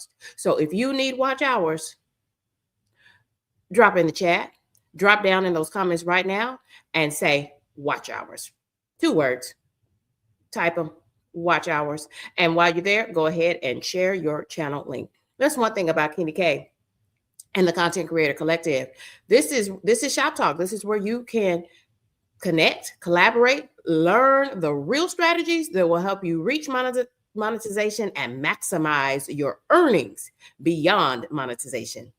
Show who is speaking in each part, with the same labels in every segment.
Speaker 1: post. So if you need watch hours, drop in the chat, drop down in those comments right now and say watch hours. 2 words. Type them, watch hours. And while you're there, go ahead and share your channel link. That's one thing about Kenny K and the Content Creator Collective. This is ShopTalk. This is where you can connect, collaborate, learn the real strategies that will help you reach monetization and maximize your earnings beyond monetization.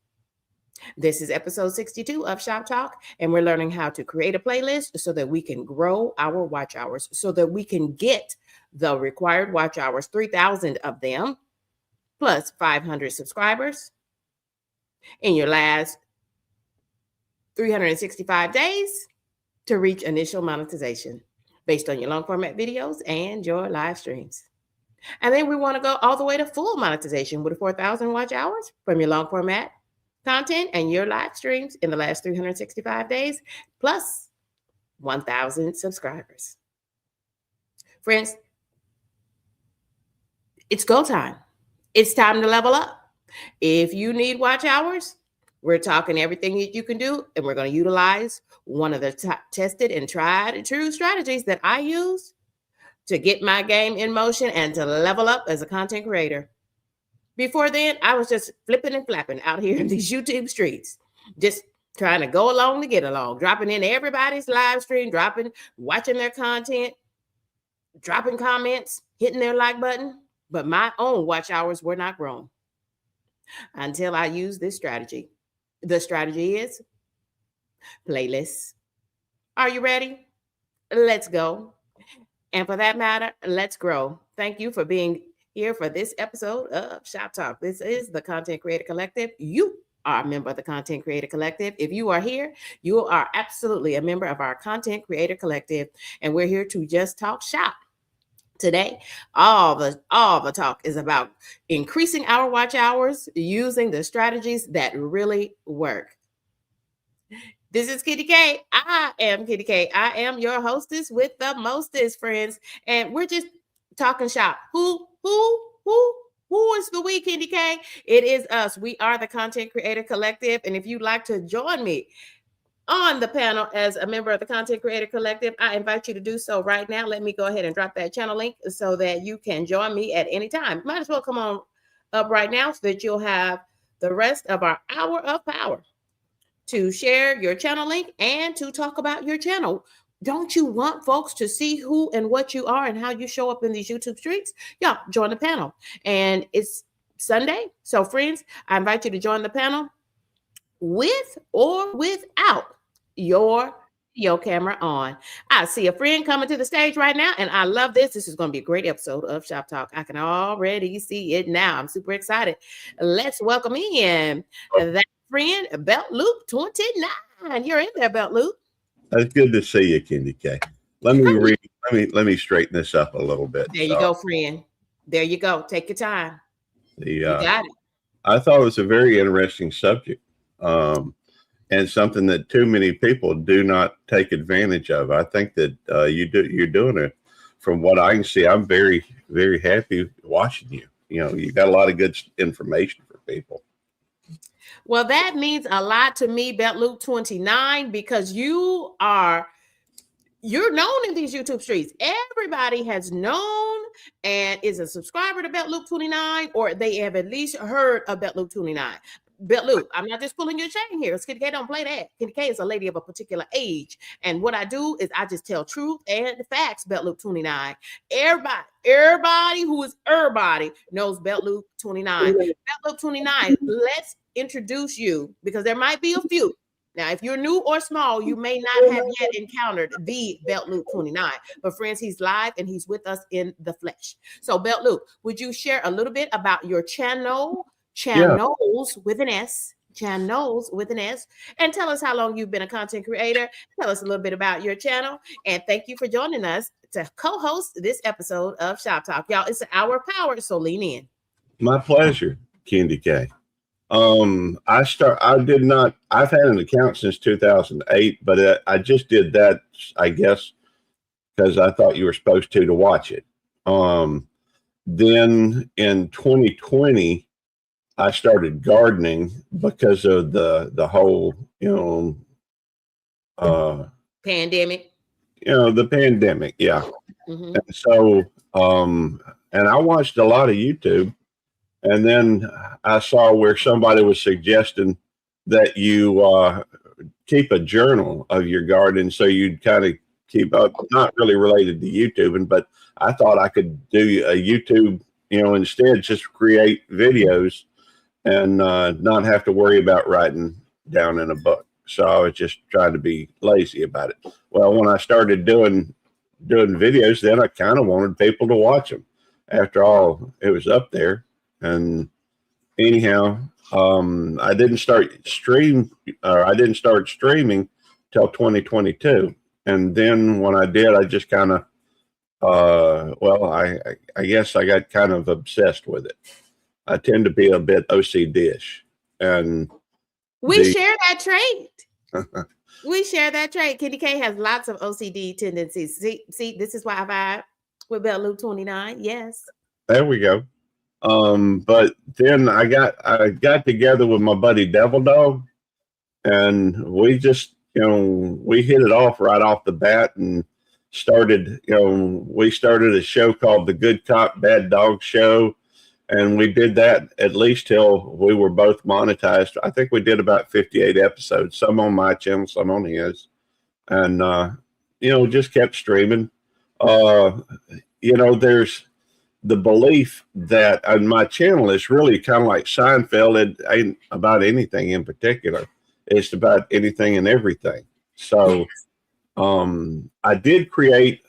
Speaker 1: This is episode 62 of ShopTalk, and we're learning how to create a playlist so that we can grow our watch hours, so that we can get the required watch hours, 3,000 of them, plus 500 subscribers in your last 365 days to reach initial monetization based on your long format videos and your live streams. And then we want to go all the way to full monetization with 4,000 watch hours from your long format content and your live streams in the last 365 days, plus 1,000 subscribers. Friends, it's go time. It's time to level up. If you need watch hours, we're talking everything that you can do, and we're going to utilize one of the tested and tried and true strategies that I use to get my game in motion and to level up as a content creator. Before then, I was just flipping and flapping out here in these YouTube streets, just trying to go along to get along, dropping in everybody's live stream, watching their content, dropping comments, hitting their like button. But my own watch hours were not grown until I used this strategy. The strategy is playlists. Are you ready? Let's go. And for that matter, let's grow. Thank you for being here for this episode of ShopTalk. This is the Content Creator Collective. You are a member of the Content Creator Collective. If you are here, you are absolutely a member of our Content Creator Collective, and we're here to just talk shop. Today, all the talk is about increasing our watch hours using the strategies that really work. This is Kitty K. I am Kitty K. I am your hostess with the mostest, friends, and we're just talking shop. Who is the we, Kitty K? It is us. We are the Content Creator Collective, and if you'd like to join me on the panel as a member of the Content Creator Collective, I invite you to do so right now. Let me go ahead and drop that channel link so that you can join me at any time. Might as well come on up right now so that you'll have the rest of our hour of power to share your channel link and to talk about your channel. Don't you want folks to see who and what you are and how you show up in these YouTube streets? Yeah, join the panel. And it's Sunday. So friends, I invite you to join the panel with or without your video camera on. I see a friend coming to the stage right now, and I love this. This is going to be a great episode of Shop Talk. I can already see it now. I'm super excited. Let's welcome in that friend, Belt Loop 29. You're in there, Belt Loop.
Speaker 2: It's good to see you, Kenny K. Let me straighten this up a little bit.
Speaker 1: There you go, friend. There you go. Take your time. You got it.
Speaker 2: I thought it was a very interesting subject. And something that too many people do not take advantage of. I think that you're doing it. From what I can see, I'm very, very happy watching you. You know, you got a lot of good information for people.
Speaker 1: Well, that means a lot to me, BeltLoop 29, because you're known in these YouTube streets. Everybody has known and is a subscriber to BeltLoop 29, or they have at least heard of BeltLoop 29. BeltLoop, I'm not just pulling your chain here. Kitty K don't play that. Kitty K is a lady of a particular age. And what I do is I just tell truth and the facts, BeltLoop 29. Everybody who is everybody knows BeltLoop 29. BeltLoop 29, let's introduce you, because there might be a few. Now, if you're new or small, you may not have yet encountered the BeltLoop 29. But friends, he's live and he's with us in the flesh. So BeltLoop, would you share a little bit about your channels with an S, channels with an S, and tell us how long you've been a content creator. Tell us a little bit about your channel, and thank you for joining us to co-host this episode of Shop Talk. Y'all, it's an hour of power, so lean in.
Speaker 2: My pleasure, Kenny K. I've had an account since 2008, but I just did that, I guess, because I thought you were supposed to watch it. Then in 2020, I started gardening because of the whole,
Speaker 1: Pandemic.
Speaker 2: the pandemic. Yeah.
Speaker 1: Mm-hmm.
Speaker 2: And so, and I watched a lot of YouTube, and then I saw where somebody was suggesting that you keep a journal of your garden, so you'd kind of keep up, not really related to YouTubing, but I thought I could do a YouTube, instead just create videos and not have to worry about writing down in a book. So I was just trying to be lazy about it. Well, when I started doing videos, then I kind of wanted people to watch them. After all, it was up there. And anyhow, I didn't start streaming till 2022. And then when I did, I just kind of, I guess I got kind of obsessed with it. I tend to be a bit OCD-ish, and
Speaker 1: we share that trait. We share that trait. Kitty K has lots of OCD tendencies. See, this is why I vibe with Bell Loop 29. Yes.
Speaker 2: There we go. But then I got together with my buddy Devil Dog, and we just, we hit it off right off the bat and started, we started a show called The Good Cop, Bad Dog Show. And we did that at least till we were both monetized. I think we did about 58 episodes, some on my channel, some on his. And, just kept streaming. There's the belief that on my channel is really kind of like Seinfeld. It ain't about anything in particular. It's about anything and everything. So I did create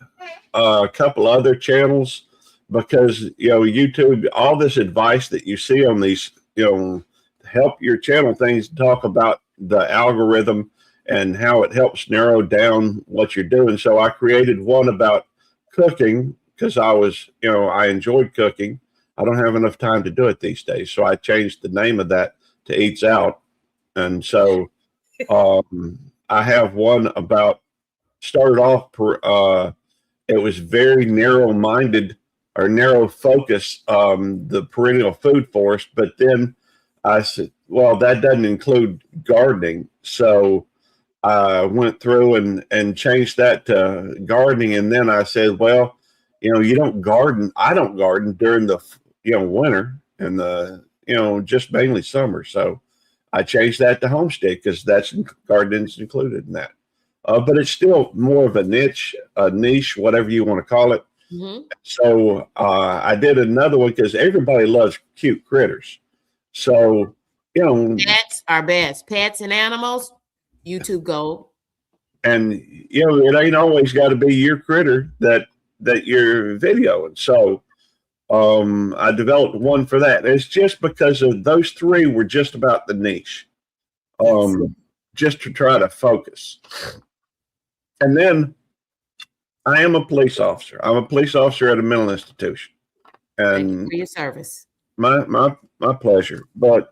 Speaker 2: a couple other channels, because YouTube, all this advice that you see on these, help your channel things, talk about the algorithm and how it helps narrow down what you're doing. So I created one about cooking because I enjoyed cooking. I don't have enough time to do it these days, so I changed the name of that to Eats Out. And so I have one about, started off it was very narrow-minded or narrow focus, the perennial food forest. But then I said, well, that doesn't include gardening. So I went through and changed that to gardening. And then I said, well, you don't garden. I don't garden during the, winter and the, just mainly summer. So I changed that to homestead because gardening's included in that. But it's still more of a niche, whatever you want to call it.
Speaker 1: Mm-hmm.
Speaker 2: So I did another one because everybody loves cute critters. So,
Speaker 1: pets are best. Pets and animals, YouTube gold.
Speaker 2: And it ain't always got to be your critter that you're videoing. So I developed one for that. And it's just because of those three were just about the niche, just to try to focus. And then I am a police officer. I'm a police officer at a mental institution. And
Speaker 1: thank you for your service.
Speaker 2: My pleasure. But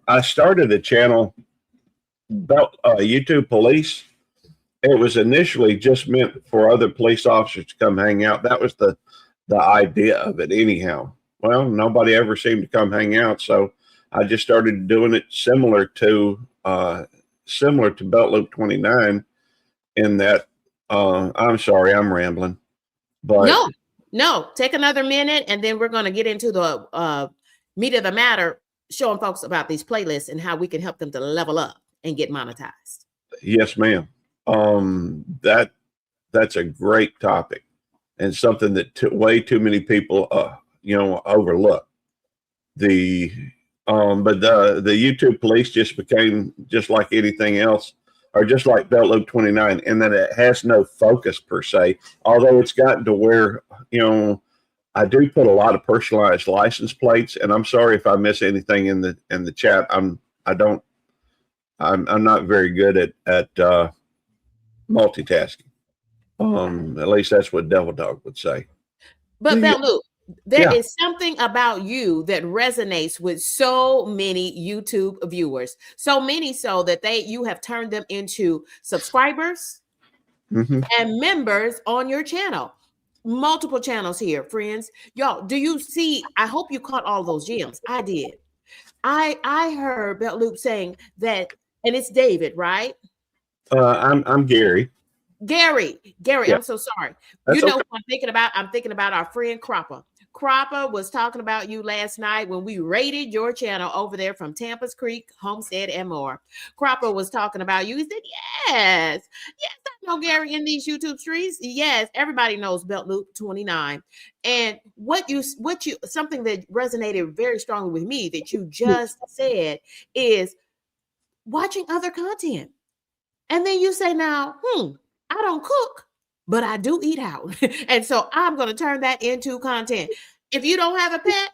Speaker 2: I started a channel about YouTube Police. It was initially just meant for other police officers to come hang out. That was the idea of it anyhow. Well, nobody ever seemed to come hang out, so I just started doing it similar to Belt Loop 29 in that I'm sorry, I'm rambling. But
Speaker 1: no, take another minute, and then we're going to get into the meat of the matter, showing folks about these playlists and how we can help them to level up and get monetized.
Speaker 2: Yes, ma'am. That's a great topic and something that way too many people overlook. But the YouTube Police just became just like anything else, or just like Belt Loop 29, in that it has no focus per se. Although it's gotten to where I do put a lot of personalized license plates, and I'm sorry if I miss anything in the chat. I'm not very good at multitasking. At least that's what Devil Dog would say.
Speaker 1: But Belt Loop, there is something about you that resonates with so many YouTube viewers, so many so that you have turned them into subscribers and members on your channel. multiple channels here, friends. Y'all, do you see? I hope you caught all those gems. I did. I heard Belt Loop saying that, and it's David, right?
Speaker 2: I'm Gary.
Speaker 1: Gary,
Speaker 2: Yeah,
Speaker 1: I'm so sorry. You
Speaker 2: that's
Speaker 1: know
Speaker 2: okay.
Speaker 1: who I'm thinking about? I'm thinking about our friend Cropper. Cropper was talking about you last night when we rated your channel over there from Tampa's Creek, Homestead, and more. Cropper was talking about you. He said, yes, I know Gary in these YouTube streets. Yes, everybody knows Belt Loop 29. And something that resonated very strongly with me that you just said is watching other content. And then you say, now, I don't cook, but I do eat out. And so I'm going to turn that into content. If you don't have a pet,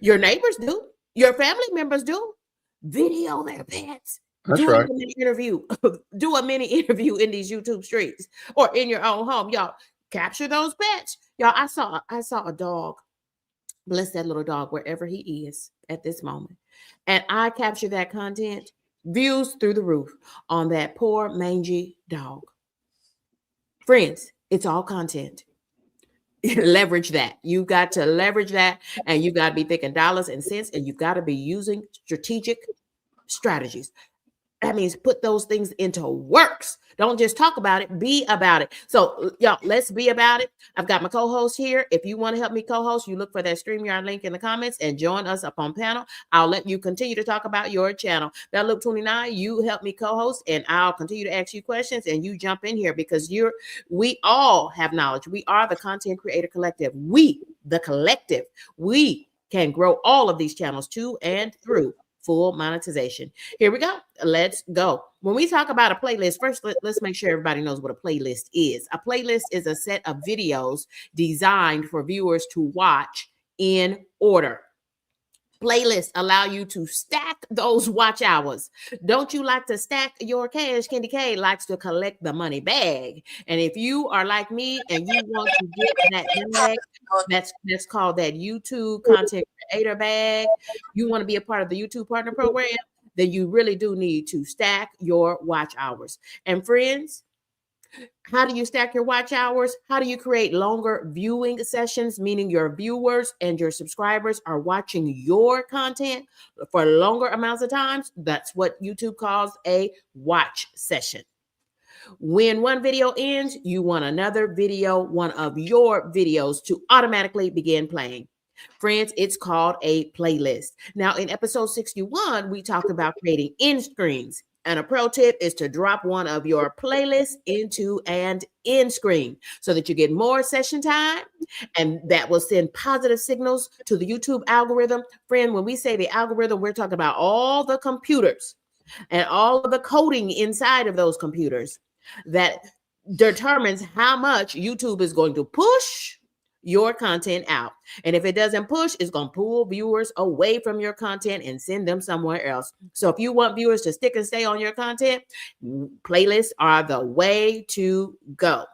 Speaker 1: your neighbors do, your family members do. Video their pets.
Speaker 2: That's
Speaker 1: Do a
Speaker 2: right.
Speaker 1: mini interview. Do a mini interview in these YouTube streets or in your own home. Y'all capture those pets. Y'all, I saw a dog. Bless that little dog wherever he is at this moment. And I capture that content, views through the roof on that poor mangy dog. Friends, it's all content. Leverage that. You got to leverage that, and you got to be thinking dollars and cents, and you've got to be using strategic strategies. That means put those things into works. Don't just talk about it, be about it. So, y'all, let's be about it. I've got my co-host here. If you want to help me co-host, you look for that StreamYard link in the comments and join us up on panel. I'll let you continue to talk about your channel. That Loop 29, you help me co-host, and I'll continue to ask you questions, and you jump in here because we all have knowledge. We are the Content Creator Collective. We, the collective, we can grow all of these channels to and through full monetization. Here we go. Let's go. When we talk about a playlist, first, let's make sure everybody knows what a playlist is. A playlist is a set of videos designed for viewers to watch in order. Playlists allow you to stack those watch hours. Don't you like to stack your cash? Candy K likes to collect the money bag. And if you are like me and you want to get that bag, that's called that YouTube content creator bag. You want to be a part of the YouTube partner program, then you really do need to stack your watch hours. And friends, how do you stack your watch hours? How do you create longer viewing sessions, meaning your viewers and your subscribers are watching your content for longer amounts of times? That's what YouTube calls a watch session. When one video ends, you want another video, one of your videos, to automatically begin playing. Friends, it's called a playlist. Now, in episode 61, we talked about creating EndScreens. And a pro tip is to drop one of your playlists into an end screen so that you get more session time, and that will send positive signals to the YouTube algorithm. Friend, when we say the algorithm, we're talking about all the computers and all of the coding inside of those computers that determines how much YouTube is going to push your content out. And if it doesn't push, it's going to pull viewers away from your content and send them somewhere else. So if you want viewers to stick and stay on your content, playlists are the way to go.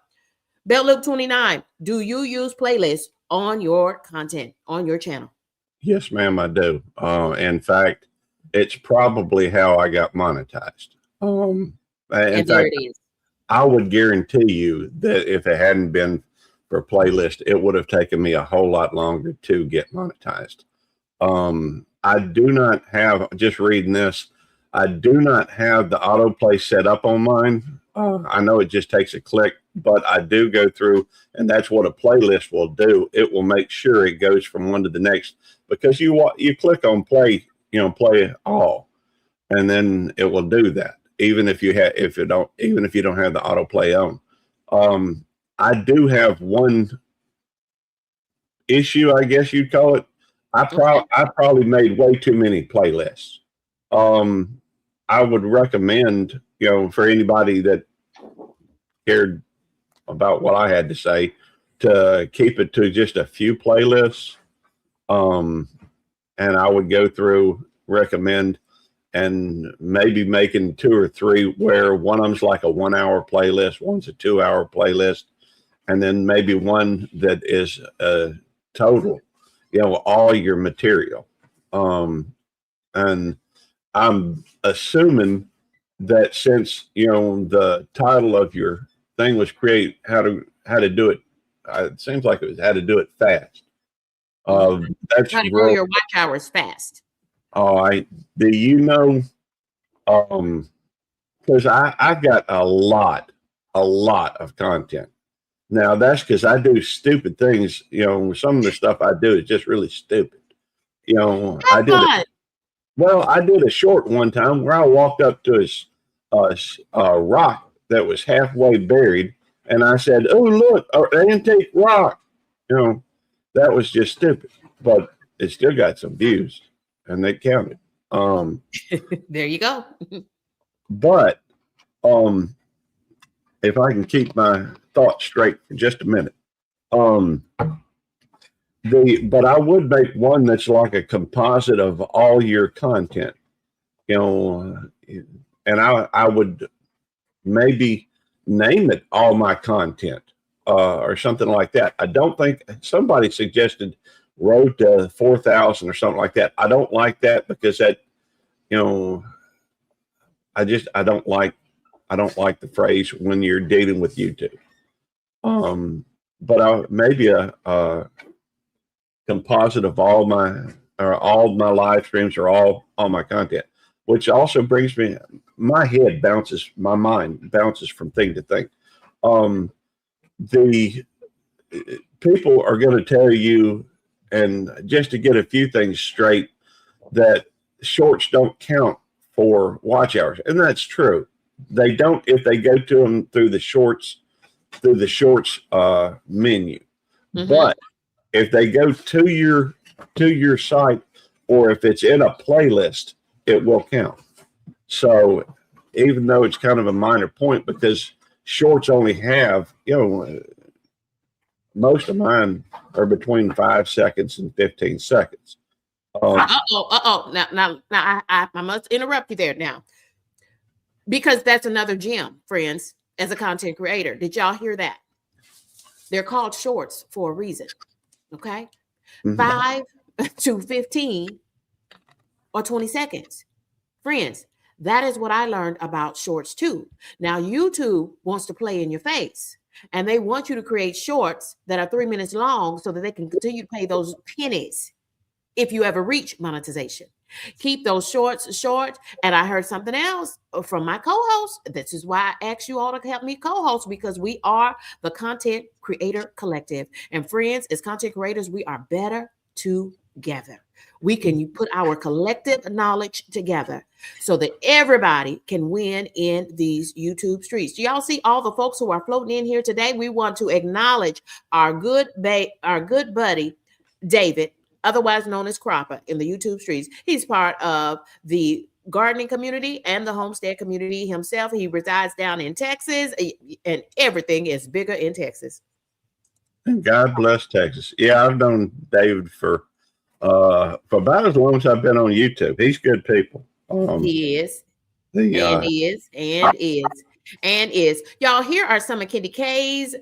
Speaker 1: Belt Loop 29, do you use playlists on your content, on your channel?
Speaker 2: Yes, ma'am, I do. In fact, it's probably how I got monetized. In
Speaker 1: And
Speaker 2: fact,
Speaker 1: there it is.
Speaker 2: I would guarantee you that if it hadn't been for playlist, it would have taken me a whole lot longer to get monetized. I do not have, just reading this, I do not have the autoplay set up on mine. I know it just takes a click, but I do go through, and that's what a playlist will do. It will make sure it goes from one to the next, because you click on play, play all, and then it will do that. Even if you don't have the autoplay on. I do have one issue, I guess you'd call it. I probably made way too many playlists. I would recommend, for anybody that cared about what I had to say, to keep it to just a few playlists. And I would go through, recommend, and maybe making 2 or 3 where one of them's like a 1-hour playlist, one's a 2-hour playlist, and then maybe one that is a total, all your material. And I'm assuming that since, the title of your thing was create how to do it it seems like it had to do it fast. That's
Speaker 1: Try to grow your watch hours fast.
Speaker 2: Do you know? Because I got a lot of content. Now that's because I do stupid things. You know, some of the stuff I do is just really stupid. You know, I did a short one time where I walked up to a rock that was halfway buried, and I said, "Oh, look, an antique rock." You know, that was just stupid, but it still got some views, and they counted.
Speaker 1: There you go.
Speaker 2: But if I can keep my thoughts straight for just a minute, but I would make one that's like a composite of all your content, you know, and I would maybe name it All My Content or something like that. I don't think somebody suggested Road to 4,000 or something like that. I don't like that because that, you know, I don't like the phrase when you're dealing with YouTube. But maybe a composite of all my live streams or all my content, which also brings me, my mind bounces from thing to thing. The people are going to tell you, and just to get a few things straight, that shorts don't count for watch hours, and that's true. They don't if they go to them through the shorts menu. Mm-hmm. But if they go to your site, or if it's in a playlist, it will count. So even though it's kind of a minor point, because shorts only have, you know, most of mine are between 5 seconds and 15 seconds.
Speaker 1: Now I must interrupt you there now, because that's another gem, friends. As a content creator, did y'all hear that? They're called shorts for a reason. Okay, mm-hmm. 5 to 15 or 20 seconds, friends. That is what I learned about shorts too. Now YouTube wants to play in your face, and they want you to create shorts that are 3 minutes long so that they can continue to pay those pennies if you ever reach monetization. Keep those shorts short. And I heard something else from my co-host. This is why I asked you all to help me co-host, because we are the Content Creator Collective. And friends, as content creators, we are better together. We can put our collective knowledge together so that everybody can win in these YouTube streets. Do y'all see all the folks who are floating in here today? We want to acknowledge our good buddy, David, otherwise known as Cropper, in the YouTube streets. He's part of the gardening community and the homestead community himself. He resides down in Texas, and everything is bigger in Texas.
Speaker 2: God bless Texas. Yeah, I've known David for about as long as I've been on YouTube. He's good people.
Speaker 1: He is. And is. Y'all, here are some of Kendy K's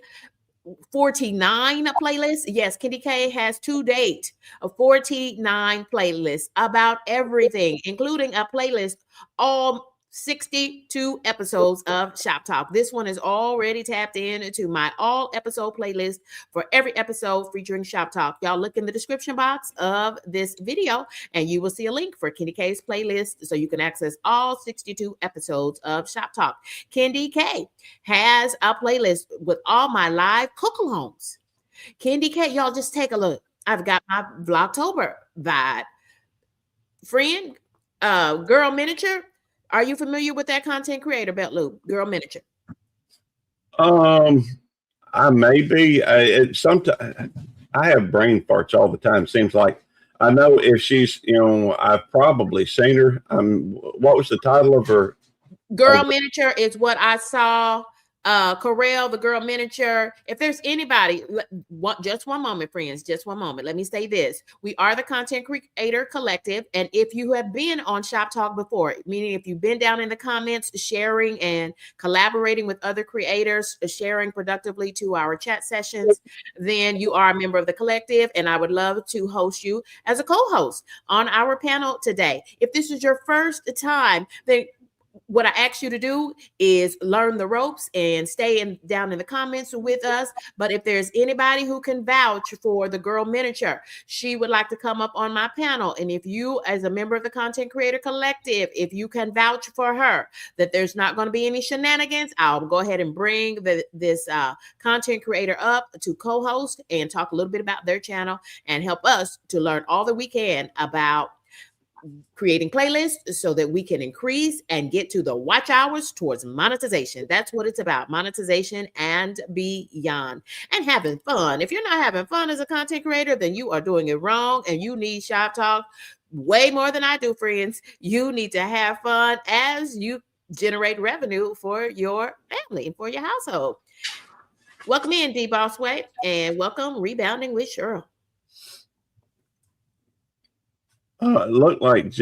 Speaker 1: 49 playlists. Yes, Kendy K has to date a 49 playlists about everything, including a playlist all 62 episodes of Shop Talk. This one is already tapped into my all episode playlist for every episode featuring Shop Talk. Y'all look in the description box of this video and you will see a link for Kendy K's playlist so you can access all 62 episodes of Shop Talk. Kendy K has a playlist with all my live cook-alongs. Kendy K, y'all just take a look. I've got my Vlogtober vibe. Friend, Girl Miniature. Are you familiar with that content creator, Belt Loop, Girl Miniature?
Speaker 2: I may be. Sometimes I have brain farts all the time. Seems like I know if she's, you know, I've probably seen her. What was the title of her?
Speaker 1: Girl Miniature is what I saw. Karel, the Girl Miniature. If there's anybody, just one moment, friends, just one moment. Let me say this. We are the Content Creator Collective. And if you have been on Shop Talk before, meaning if you've been down in the comments, sharing and collaborating with other creators, sharing productively to our chat sessions, then you are a member of the collective. And I would love to host you as a co-host on our panel today. If this is your first time, then what I ask you to do is learn the ropes and stay down in the comments with us. But if there's anybody who can vouch for the girl miniature, she would like to come up on my panel. And if you, as a member of the Content Creator Collective, if you can vouch for her that there's not going to be any shenanigans, I'll go ahead and bring this content creator up to co-host and talk a little bit about their channel and help us to learn all that we can about creating playlists so that we can increase and get to the watch hours towards monetization. That's what it's about, monetization and beyond, and having fun. If you're not having fun as a content creator, then you are doing it wrong, and you need ShopTalk way more than I do, friends. You need to have fun as you generate revenue for your family and for your household. Welcome in, D Bossway, and welcome Rebounding with Cheryl.
Speaker 2: Look like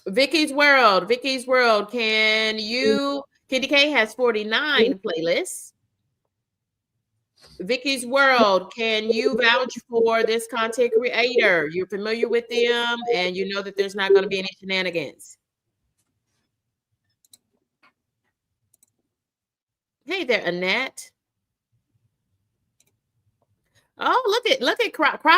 Speaker 1: Vicky's World. Candy K has 49 playlists. Vicky's World, can you vouch for this content creator? You're familiar with them and you know that there's not going to be any shenanigans. Hey there, Annette. Oh, look at Cropper.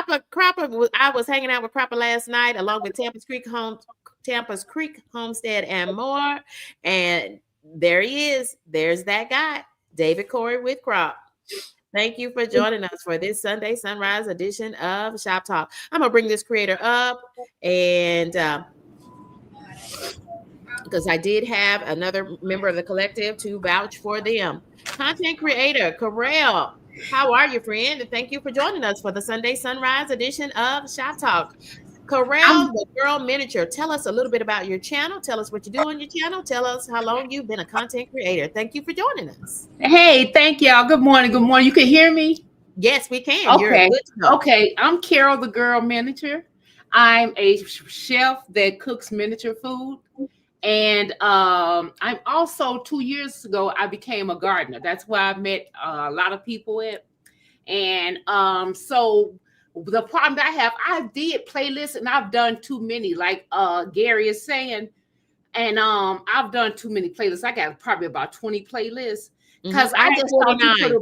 Speaker 1: I was hanging out with Cropper last night along with Tampa's Creek Homestead and more. And there he is. There's that guy, David Corey with Crop. Thank you for joining us for this Sunday Sunrise edition of Shop Talk. I'm gonna bring this creator up, and because I did have another member of the collective to vouch for them. Content creator Karel. How are you, friend? And thank you for joining us for the Sunday Sunrise edition of Shop Talk. Karel, the Girl Miniature. Tell us a little bit about your channel. Tell us what you do on your channel. Tell us how long you've been a content creator. Thank you for joining us.
Speaker 3: Hey, thank y'all. Good morning. Good morning. You can hear me?
Speaker 1: Yes, we can.
Speaker 3: Okay. Okay. I'm Karel, the Girl Miniature. I'm a chef that cooks miniature food. And I'm also 2 years ago, I became a gardener. That's where I met a lot of people at. And so the problem that I did playlists and I've done too many, like Gary is saying. And I've done too many playlists. I got probably about 20 playlists. Because I just
Speaker 1: 49.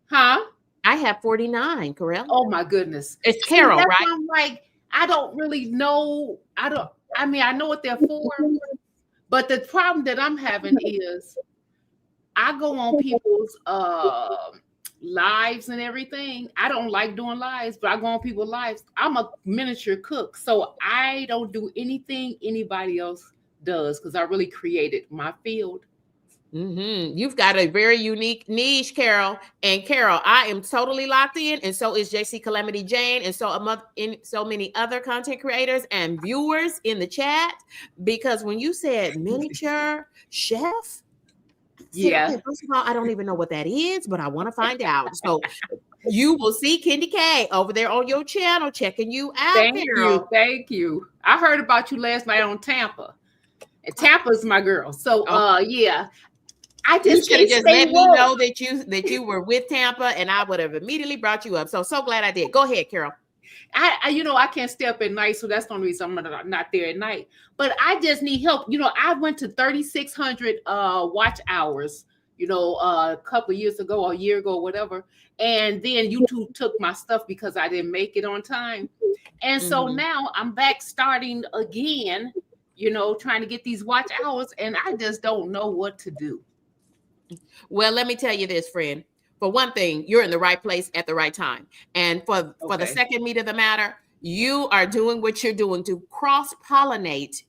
Speaker 3: Huh?
Speaker 1: I have 49, Karel.
Speaker 3: Oh my goodness.
Speaker 1: It's Carol, right?
Speaker 3: I'm like, I don't really know. I know what they're for. But the problem that I'm having is I go on people's lives and everything. I don't like doing lives, but I go on people's lives. I'm a miniature cook, so I don't do anything anybody else does because I really created my field.
Speaker 1: You've got a very unique niche, Carol. And Carol, I am totally locked in, and so is JC Calamity Jane, and so many other content creators and viewers in the chat. Because when you said miniature chef,
Speaker 3: yeah.
Speaker 1: Okay, first of all, I don't even know what that is, but I want to find out. So you will see Candy K over there on your channel checking you out.
Speaker 3: Thank you. I heard about you last night on Tampa. And Tampa's my girl. So yeah. I just
Speaker 1: let me know that you were with Tampa, and I would have immediately brought you up. So glad I did. Go ahead, Carol.
Speaker 3: I can't stay up at night, so that's the only reason I'm not there at night. But I just need help. I went to 3,600 watch hours, a couple of years ago, or a year ago, whatever. And then YouTube took my stuff because I didn't make it on time. And so now I'm back starting again, trying to get these watch hours, and I just don't know what to do.
Speaker 1: Well, let me tell you this, friend. For one thing, you're in the right place at the right time. And for the second meat of the matter, you are doing what you're doing to cross-pollinate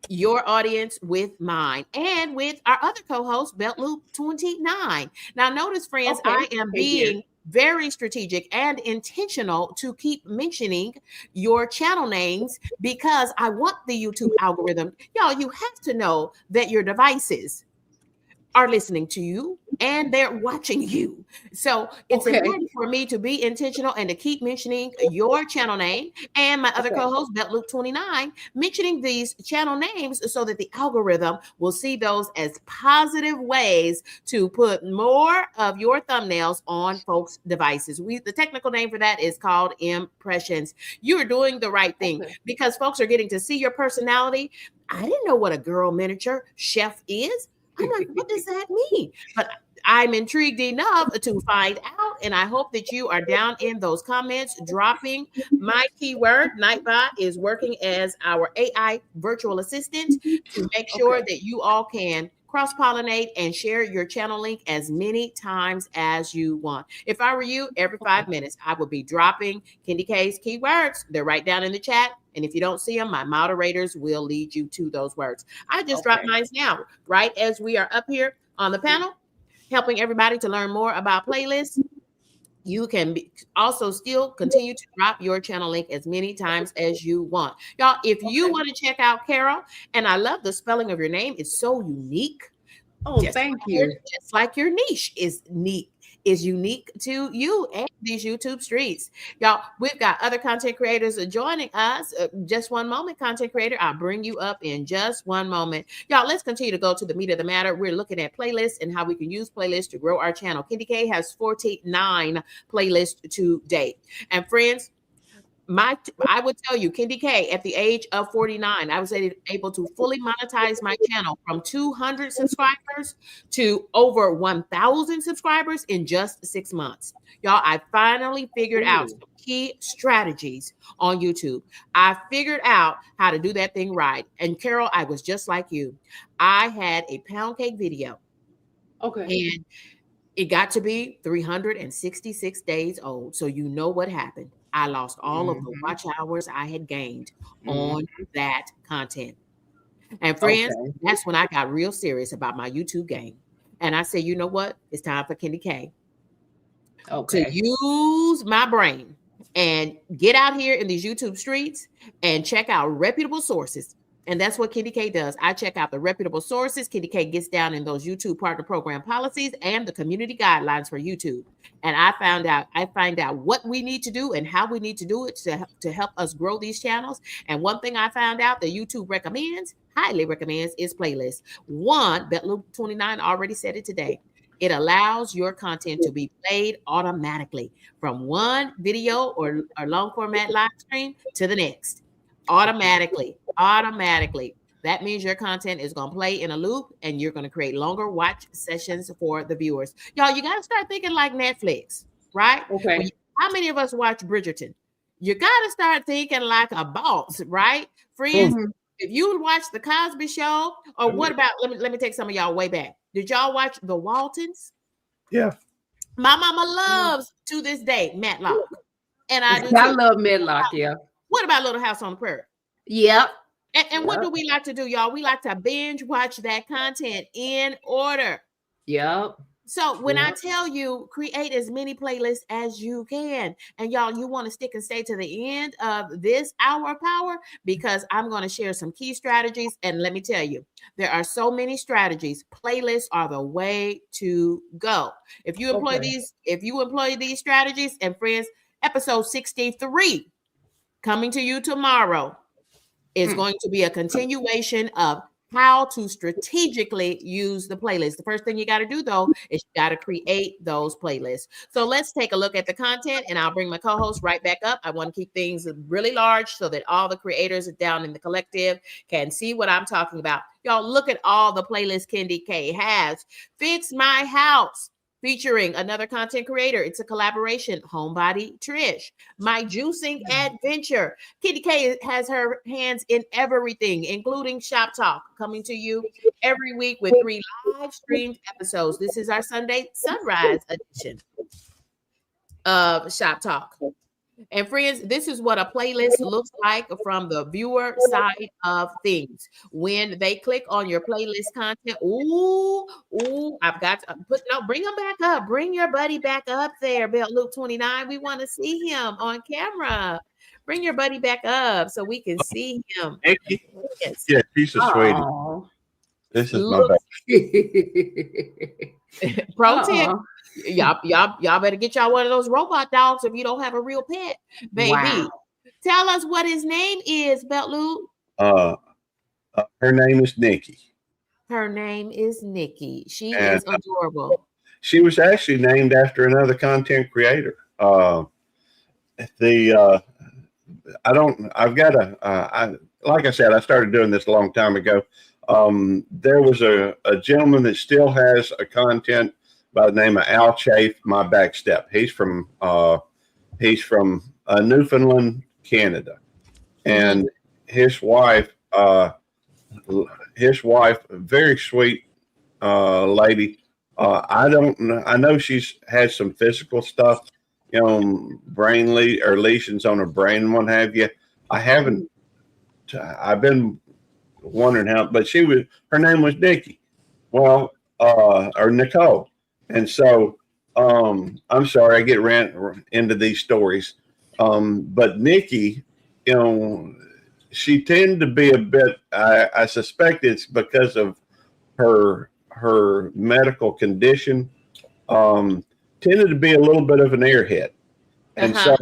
Speaker 1: your audience with mine and with our other co-host, Beltloop 29. Now, notice, friends, I am being very strategic and intentional to keep mentioning your channel names because I want the YouTube algorithm. Y'all, you have to know that your devices are listening to you and they're watching you. So it's important for me to be intentional and to keep mentioning your channel name and my other co-host, BetLuke29, mentioning these channel names so that the algorithm will see those as positive ways to put more of your thumbnails on folks' devices. The technical name for that is called impressions. You are doing the right thing because folks are getting to see your personality. I didn't know what a girl miniature chef is. I'm like, what does that mean? But I'm intrigued enough to find out, and I hope that you are down in those comments dropping my keyword. Nightbot is working as our AI virtual assistant to make sure that you all can cross-pollinate and share your channel link as many times as you want. If I were you, every 5 minutes, I would be dropping Kendi K's keywords. They're right down in the chat. And if you don't see them, my moderators will lead you to those words. I just dropped mine now, right as we are up here on the panel, helping everybody to learn more about playlists. You can also still continue to drop your channel link as many times as you want. Y'all, if you want to check out Karel, and I love the spelling of your name, it's so unique.
Speaker 3: Oh, thank you.
Speaker 1: Just like your niche is unique to you and these YouTube streets. Y'all, we've got other content creators joining us. Just one moment, content creator. I'll bring you up in just one moment. Y'all, let's continue to go to the meat of the matter. We're looking at playlists and how we can use playlists to grow our channel. Kendi K has 49 playlists to date. And friends, I would tell you, Kendi K, at the age of 49, I was able to fully monetize my channel from 200 subscribers to over 1,000 subscribers in just 6 months. Y'all, I finally figured out some key strategies on YouTube. I figured out how to do that thing right. And Karel, I was just like you. I had a pound cake video. And it got to be 366 days old. So you know what happened. I lost all of the watch hours I had gained on that content. And friends, that's when I got real serious about my YouTube game. And I said, you know what? It's time for Kendi K to use my brain and get out here in these YouTube streets and check out reputable sources. And that's what Kendi K does. I check out the reputable sources. Kendi K gets down in those YouTube partner program policies and the community guidelines for YouTube. And I find out what we need to do and how we need to do it to help us grow these channels. And one thing I found out that YouTube highly recommends, is playlists. One, BetLuke29 already said it today. It allows your content to be played automatically from one video or long format live stream to the next. Automatically. That means your content is going to play in a loop and you're going to create longer watch sessions for the viewers. Y'all, you got to start thinking like Netflix, right? How many of us watch Bridgerton? You got to start thinking like a boss, right? Friends, if you watch The Cosby Show, or what about, let me take some of y'all way back. Did y'all watch The Waltons?
Speaker 2: Yeah.
Speaker 1: My mama loves, to this day, Matlock. And I
Speaker 3: love Matlock, yeah.
Speaker 1: What about Little House on the Prairie?
Speaker 3: Yep.
Speaker 1: And what do we like to do, y'all? We like to binge watch that content in order.
Speaker 3: Yep.
Speaker 1: So when I tell you, create as many playlists as you can. And y'all, you want to stick and stay to the end of this hour of power, because I'm going to share some key strategies. And let me tell you, there are so many strategies. Playlists are the way to go. If you employ these strategies, and friends, episode 63 coming to you tomorrow is going to be a continuation of how to strategically use the playlist. The first thing you got to do, though, is you got to create those playlists. So let's take a look at the content, and I'll bring my co-host right back up. I want to keep things really large so that all the creators down in the collective can see what I'm talking about. Y'all, look at all the playlists Kendi K has. Fix My House, featuring another content creator. It's a collaboration, Homebody Trish. My Juicing Adventure. Kendi K has her hands in everything, including ShopTalk, coming to you every week with 3 live streamed episodes. This is our Sunday sunrise edition of ShopTalk. And friends, this is what a playlist looks like from the viewer side of things. When they click on your playlist content, I've got to bring them back up. Bring your buddy back up there, BetLuke29. We want to see him on camera. Bring your buddy back up so we can see him.
Speaker 2: Yes. Yeah, piece of sweetie. This is my baby.
Speaker 1: Pro tip. Y'all better get y'all one of those robot dogs if you don't have a real pet, baby.
Speaker 3: Wow.
Speaker 1: Tell us what his name is, Beltlu.
Speaker 2: Her name is Nikki.
Speaker 1: Her name is Nikki. She
Speaker 2: And,
Speaker 1: is adorable.
Speaker 2: She was actually named after another content creator. Like I said, I started doing this a long time ago. There was a gentleman that still has a content by the name of Al Chafe, My Back Step. He's from Newfoundland, Canada, and his wife, very sweet lady. I know she's had some physical stuff, brain lesions on her brain and what have you. I've been wondering how, but her name was Nikki. Well, or Nicole. And so, I'm sorry, I get into these stories. But Nikki, she tended to be a bit, I suspect it's because of her medical condition, tended to be a little bit of an airhead. And so,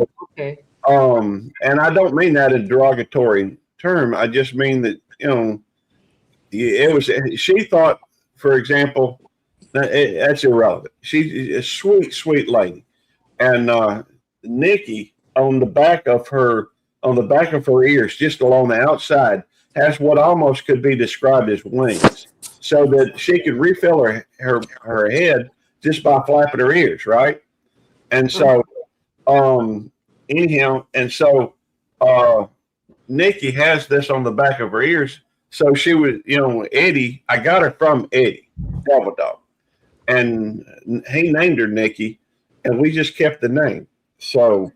Speaker 2: and I don't mean that in a derogatory term. I just mean that, she thought, for example, that's irrelevant. She's a sweet, sweet lady. And Nikki, on the back of her ears, just along the outside, has what almost could be described as wings, so that she could refill her head just by flapping her ears, right? And so, Nikki has this on the back of her ears. So she was, Eddie, I got her from Eddie, Devil Dog. And he named her Nikki, and we just kept the name. So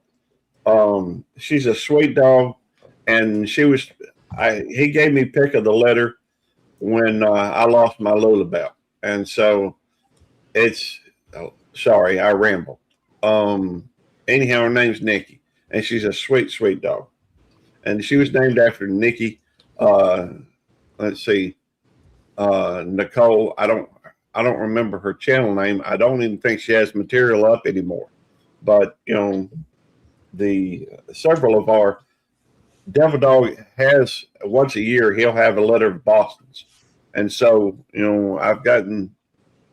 Speaker 2: she's a sweet dog, and he gave me pick of the litter when I lost my Lulabelle. And so sorry, I ramble. Anyhow, her name's Nikki, and she's a sweet, sweet dog. And she was named after Nikki. Let's see, Nicole. I don't remember her channel name. I don't even think she has material up anymore. But several of our Devil Dog has once a year he'll have a litter of Bostons, and so I've gotten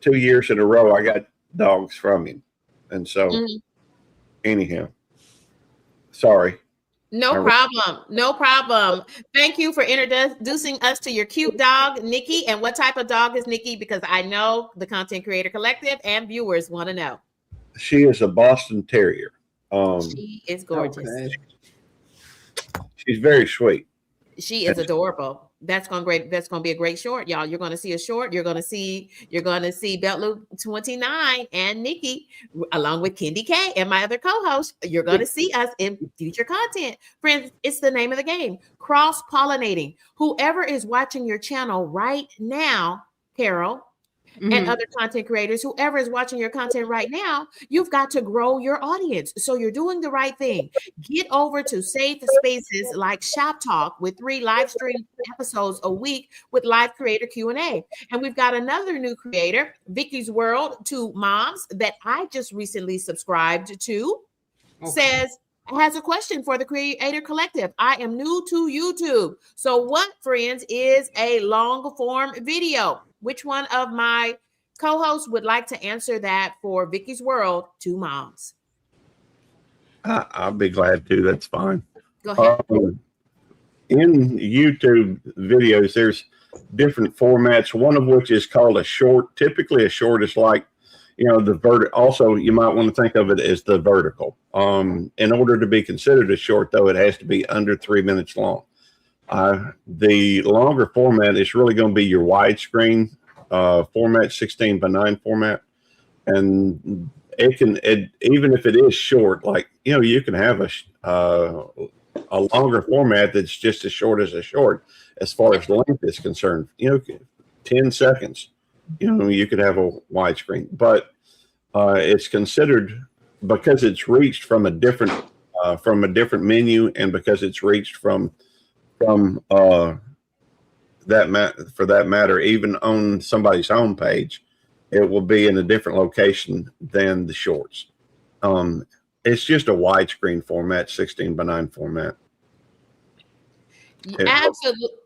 Speaker 2: 2 years in a row I got dogs from him, and so anyhow, sorry.
Speaker 1: No problem. Thank you for introducing us to your cute dog, Nikki. And what type of dog is Nikki? Because I know the Content Creator Collective and viewers want to know.
Speaker 2: She is a Boston Terrier.
Speaker 1: She is gorgeous. Okay.
Speaker 2: She's very sweet.
Speaker 1: She is adorable. That's going to be a great short, y'all. You're going to see a short. You're going to see Beltlu 29 and Nikki, along with Kendi K and my other co-host. You're going to see us in future content. Friends, it's the name of the game. Cross-pollinating. Whoever is watching your channel right now, Karel, and other content creators, whoever is watching your content right now, you've got to grow your audience. So you're doing the right thing. Get over to safe spaces like ShopTalk with 3 live stream episodes a week with live creator Q&A. And we've got another new creator, Vicky's World to Moms, that I just recently subscribed to, has a question for the Creator Collective. I am new to YouTube. So what, friends, is a long form video? Which one of my co-hosts would like to answer that for Vicky's World to Moms?
Speaker 2: I'll be glad to. That's fine.
Speaker 1: Go ahead.
Speaker 2: In YouTube videos, there's different formats, one of which is called a short. Typically, a short is like, the vertical. Also, you might want to think of it as the vertical. In order to be considered a short, though, it has to be under 3 minutes long. The longer format is really going to be your widescreen format, 16:9 format, and even if it is short, like you can have a longer format that's just as short as a short, as far as length is concerned. 10 seconds. You could have a widescreen, but it's considered, because it's reached from a different menu, and because it's reached from for that matter, even on somebody's homepage, it will be in a different location than the shorts. It's just a widescreen format, 16:9 format.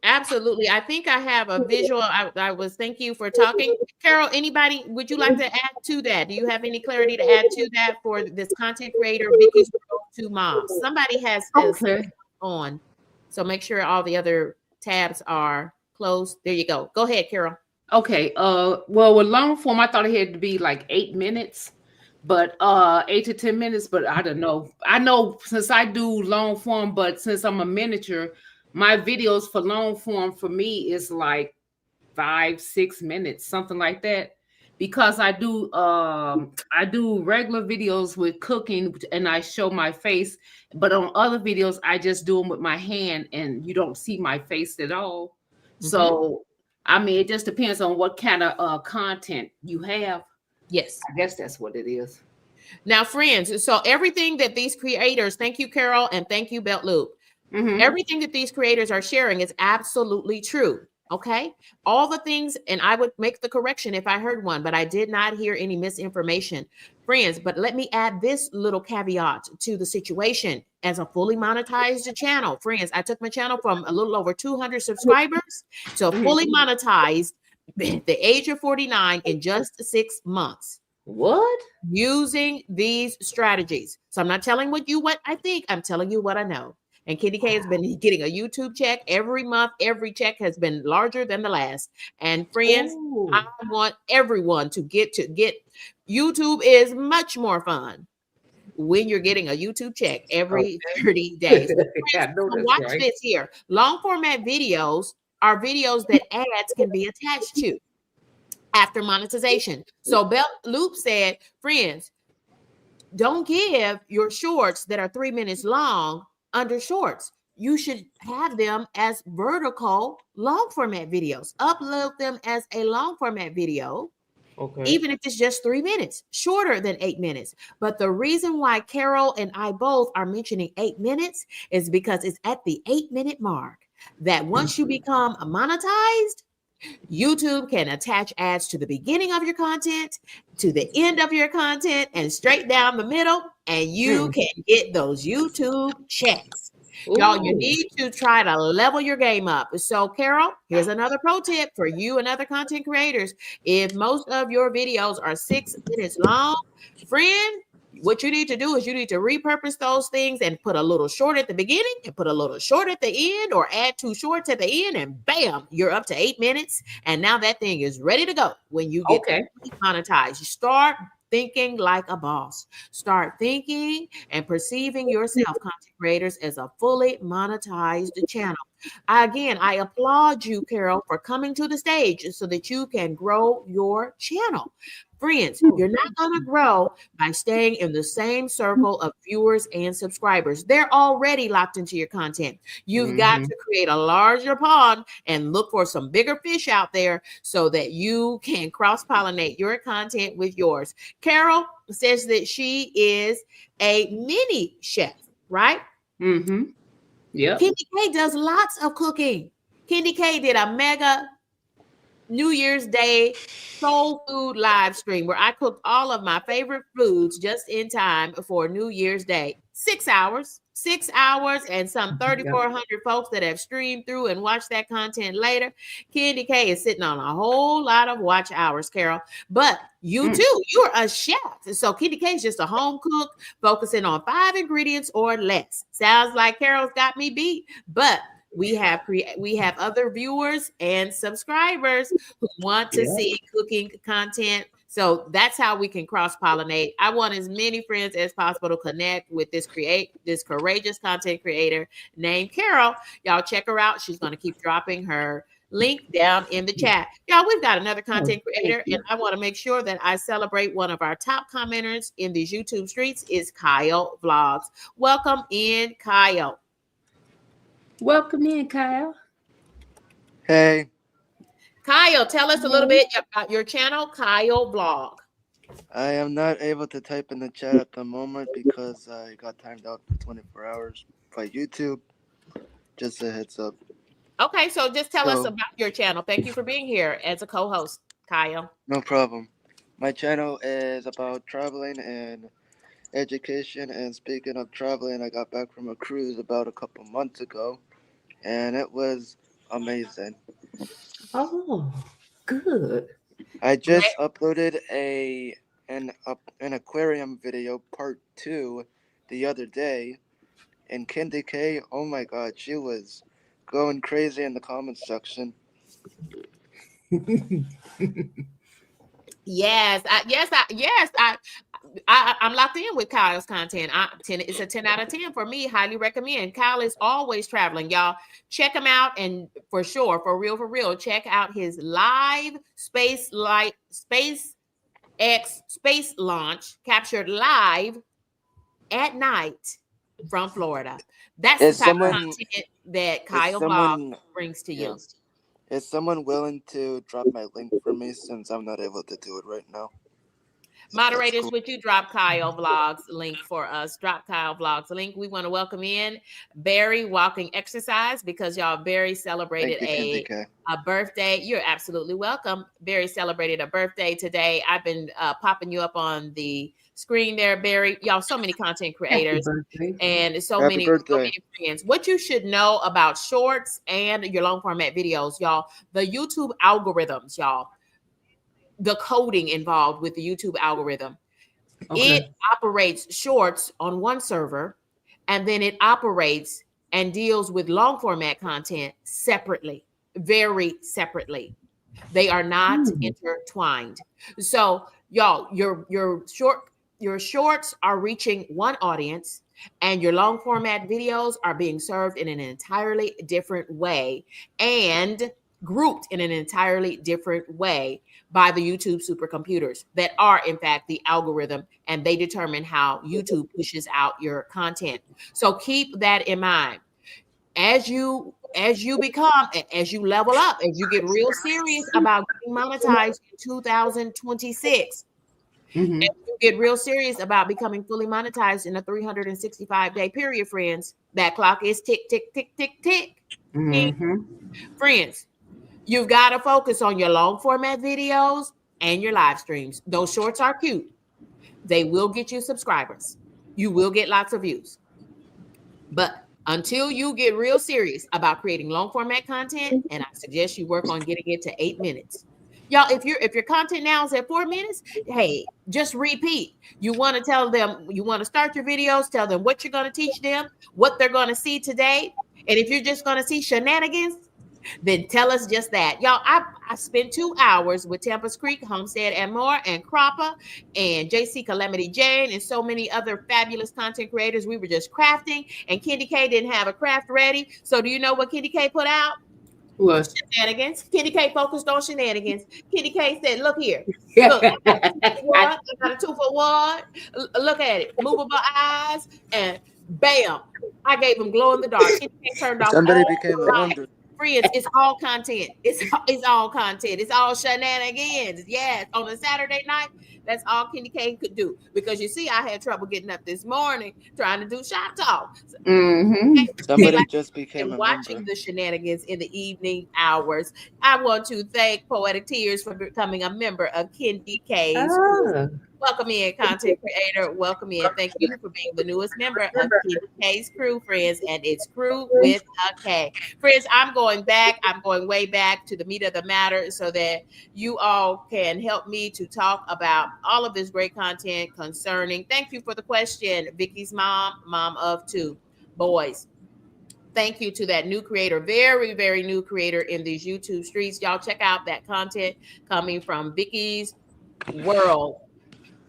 Speaker 1: Absolutely. I think I have a visual. I was thank you for talking. Carol, anybody, would you like to add to that? Do you have any clarity to add to that for this content creator, Vicky's to Moms? Somebody has on. So make sure all the other tabs are closed. There you go. Go ahead, Carol.
Speaker 3: Okay. Well, with long form, I thought it had to be like 8 minutes, but 8 to 10 minutes, but I don't know. I know since I do long form, but since I'm a miniature, my videos for long form for me is like 5-6 minutes, something like that. Because I do regular videos with cooking and I show my face, but on other videos I just do them with my hand and you don't see my face at all. Mm-hmm. So I mean, it just depends on what kind of content you have.
Speaker 1: Yes,
Speaker 3: I guess that's what it is.
Speaker 1: Now, friends, so everything that these creators, thank you, Carol, and thank you, Belt Loop. Mm-hmm. Everything that these creators are sharing is absolutely true. Okay. All the things, and I would make the correction if I heard one, but I did not hear any misinformation, friends. But let me add this little caveat to the situation. As a fully monetized channel, friends, I took my channel from a little over 200 subscribers to fully monetized at the age of 49 in just 6 months.
Speaker 3: What?
Speaker 1: Using these strategies. So I'm not telling what I think. I'm telling you what I know. And Kitty K has been getting a YouTube check every month. Every check has been larger than the last. And friends, I want everyone to get YouTube is much more fun when you're getting a YouTube check every 30 days. Friends, so watch this here. Long format videos are videos that ads can be attached to after monetization. So Belt Loop said, friends, don't give your shorts that are 3 minutes long under shorts. You should have them as vertical long format videos. Upload them as a long format video. Okay. Even if it's just 3 minutes, shorter than 8 minutes. But the reason why Carol and I both are mentioning 8 minutes is because it's at the 8-minute mark that once you become monetized, YouTube can attach ads to the beginning of your content, to the end of your content, and straight down the middle, and you can get those YouTube checks. Y'all, you need to try to level your game up. So, Carol, here's another pro tip for you and other content creators. If most of your videos are 6 minutes long, friend, what you need to do is you need to repurpose those things and put a little short at the beginning and put a little short at the end, or add 2 shorts at the end, and bam, you're up to 8 minutes. And now that thing is ready to go when you get monetized. You start thinking like a boss. Start thinking and perceiving yourself, content creators, as a fully monetized channel. Again, I applaud you, Carol, for coming to the stage so that you can grow your channel. Friends, you're not going to grow by staying in the same circle of viewers and subscribers. They're already locked into your content. You've got to create a larger pond and look for some bigger fish out there so that you can cross-pollinate your content with yours. Carol says that she is a mini chef, right?
Speaker 3: Mm-hmm. Yeah.
Speaker 1: Candy K does lots of cooking. Candy K did a mega New Year's Day soul food live stream where I cooked all of my favorite foods just in time for New Year's Day. 6 hours, and some 3,400 folks that have streamed through and watched that content later. Candy K is sitting on a whole lot of watch hours, Carol. But you too, you're a chef. So Candy K is just a home cook focusing on 5 ingredients or less. Sounds like Carol's got me beat, but we have other viewers and subscribers who want to see cooking content. So that's how we can cross-pollinate. I want as many friends as possible to connect with this courageous content creator named Carol. Y'all check her out. She's going to keep dropping her link down in the chat. Y'all, we've got another content creator, and I want to make sure that I celebrate one of our top commenters in these YouTube streets is Kyle Vlogs. Welcome in, Kyle.
Speaker 3: Welcome in, Kyle.
Speaker 4: Hey.
Speaker 1: Kyle, tell us a little bit about your channel, Kyle Vlog.
Speaker 4: I am not able to type in the chat at the moment because I got timed out for 24 hours by YouTube. Just a heads up.
Speaker 1: Okay, so just tell us about your channel. Thank you for being here as a co-host, Kyle.
Speaker 4: No problem. My channel is about traveling and education. And speaking of traveling, I got back from a cruise about a couple months ago, and it was amazing.
Speaker 1: Oh, good.
Speaker 4: I just uploaded an aquarium video part 2 the other day, and Candy K, oh my god, she was going crazy in the comments section.
Speaker 1: Yes, I'm locked in with Kyle's content. It's a 10 out of 10 for me. Highly recommend. Kyle is always traveling, y'all. Check him out, and for sure, for real, check out his live SpaceX space launch captured live at night from Florida. That's
Speaker 4: Is
Speaker 1: the type of
Speaker 4: someone
Speaker 1: content that
Speaker 4: is
Speaker 1: Kyle Vlog
Speaker 4: someone
Speaker 1: brings to you.
Speaker 4: yes. Is someone willing to drop my link for me since I'm not able to do it right now?
Speaker 1: Moderators,
Speaker 4: cool.
Speaker 1: would you drop Kyle Vlog's link for us? Drop Kyle Vlog's link. We want to welcome in Barry Walking Exercise, because y'all, Barry celebrated
Speaker 4: Thank you, Candy K.
Speaker 1: a birthday. You're absolutely welcome. Barry celebrated a birthday today. I've been popping you up on the screen there, Barry. Y'all, so many content creators and so
Speaker 4: Happy
Speaker 1: many
Speaker 4: birthday.
Speaker 1: friends. What you should know about shorts and your long format videos, y'all, the YouTube algorithms, y'all, the coding involved with the YouTube algorithm. Okay. It operates shorts on one server, and then it operates and deals with long format content separately, very separately. They are not intertwined. So, y'all, your shorts are reaching one audience, and your long format videos are being served in an entirely different way and grouped in an entirely different way by the YouTube supercomputers that are, in fact, the algorithm, and they determine how YouTube pushes out your content. So keep that in mind. As you level up, as you get real serious about getting monetized in 2026, and you get real serious about becoming fully monetized in a 365-day period, friends, that clock is tick, tick, tick, tick, tick. Friends, you've got to focus on your long format videos and your live streams. Those shorts are cute. They will get you subscribers. You will get lots of views. But until you get real serious about creating long format content, and I suggest you work on getting it to 8 minutes. Y'all, if your content now is at 4 minutes, hey, just repeat. You want to tell them, you want to start your videos, tell them what you're going to teach them, what they're going to see today. And if you're just going to see shenanigans, then tell us just that. Y'all, I spent 2 hours with Tampa's Creek, Homestead and More, and Cropper, and JC Calamity Jane, and so many other fabulous content creators. We were just crafting, and Candy K didn't have a craft ready. So do you know what Candy K put out? What? Shenanigans. Candy K focused on shenanigans. Candy K said, look here. Look, I got a 2-for-1. Look at it. Movable eyes, and bam. I gave him glow in the dark. Candy K turned off.
Speaker 4: Somebody became a wonder.
Speaker 1: Friends, it's all content. It's all content. It's all shenanigans. Yes, on a Saturday night, that's all Candy K could do. Because you see, I had trouble getting up this morning trying to do ShopTalk.
Speaker 4: Somebody just became a
Speaker 1: watching
Speaker 4: member.
Speaker 1: The shenanigans in the evening hours. I want to thank Poetic Tears for becoming a member of Candy K's. Welcome in, content creator. Welcome in. Thank you for being the newest member of Candy K's crew, friends, and it's crew with a K. Friends, I'm going way back to the meat of the matter so that you all can help me to talk about all of this great content concerning. Thank you for the question, Vicky's mom of 2 boys. Thank you to that new creator, very, very new creator in these YouTube streets. Y'all check out that content coming from Vicky's World.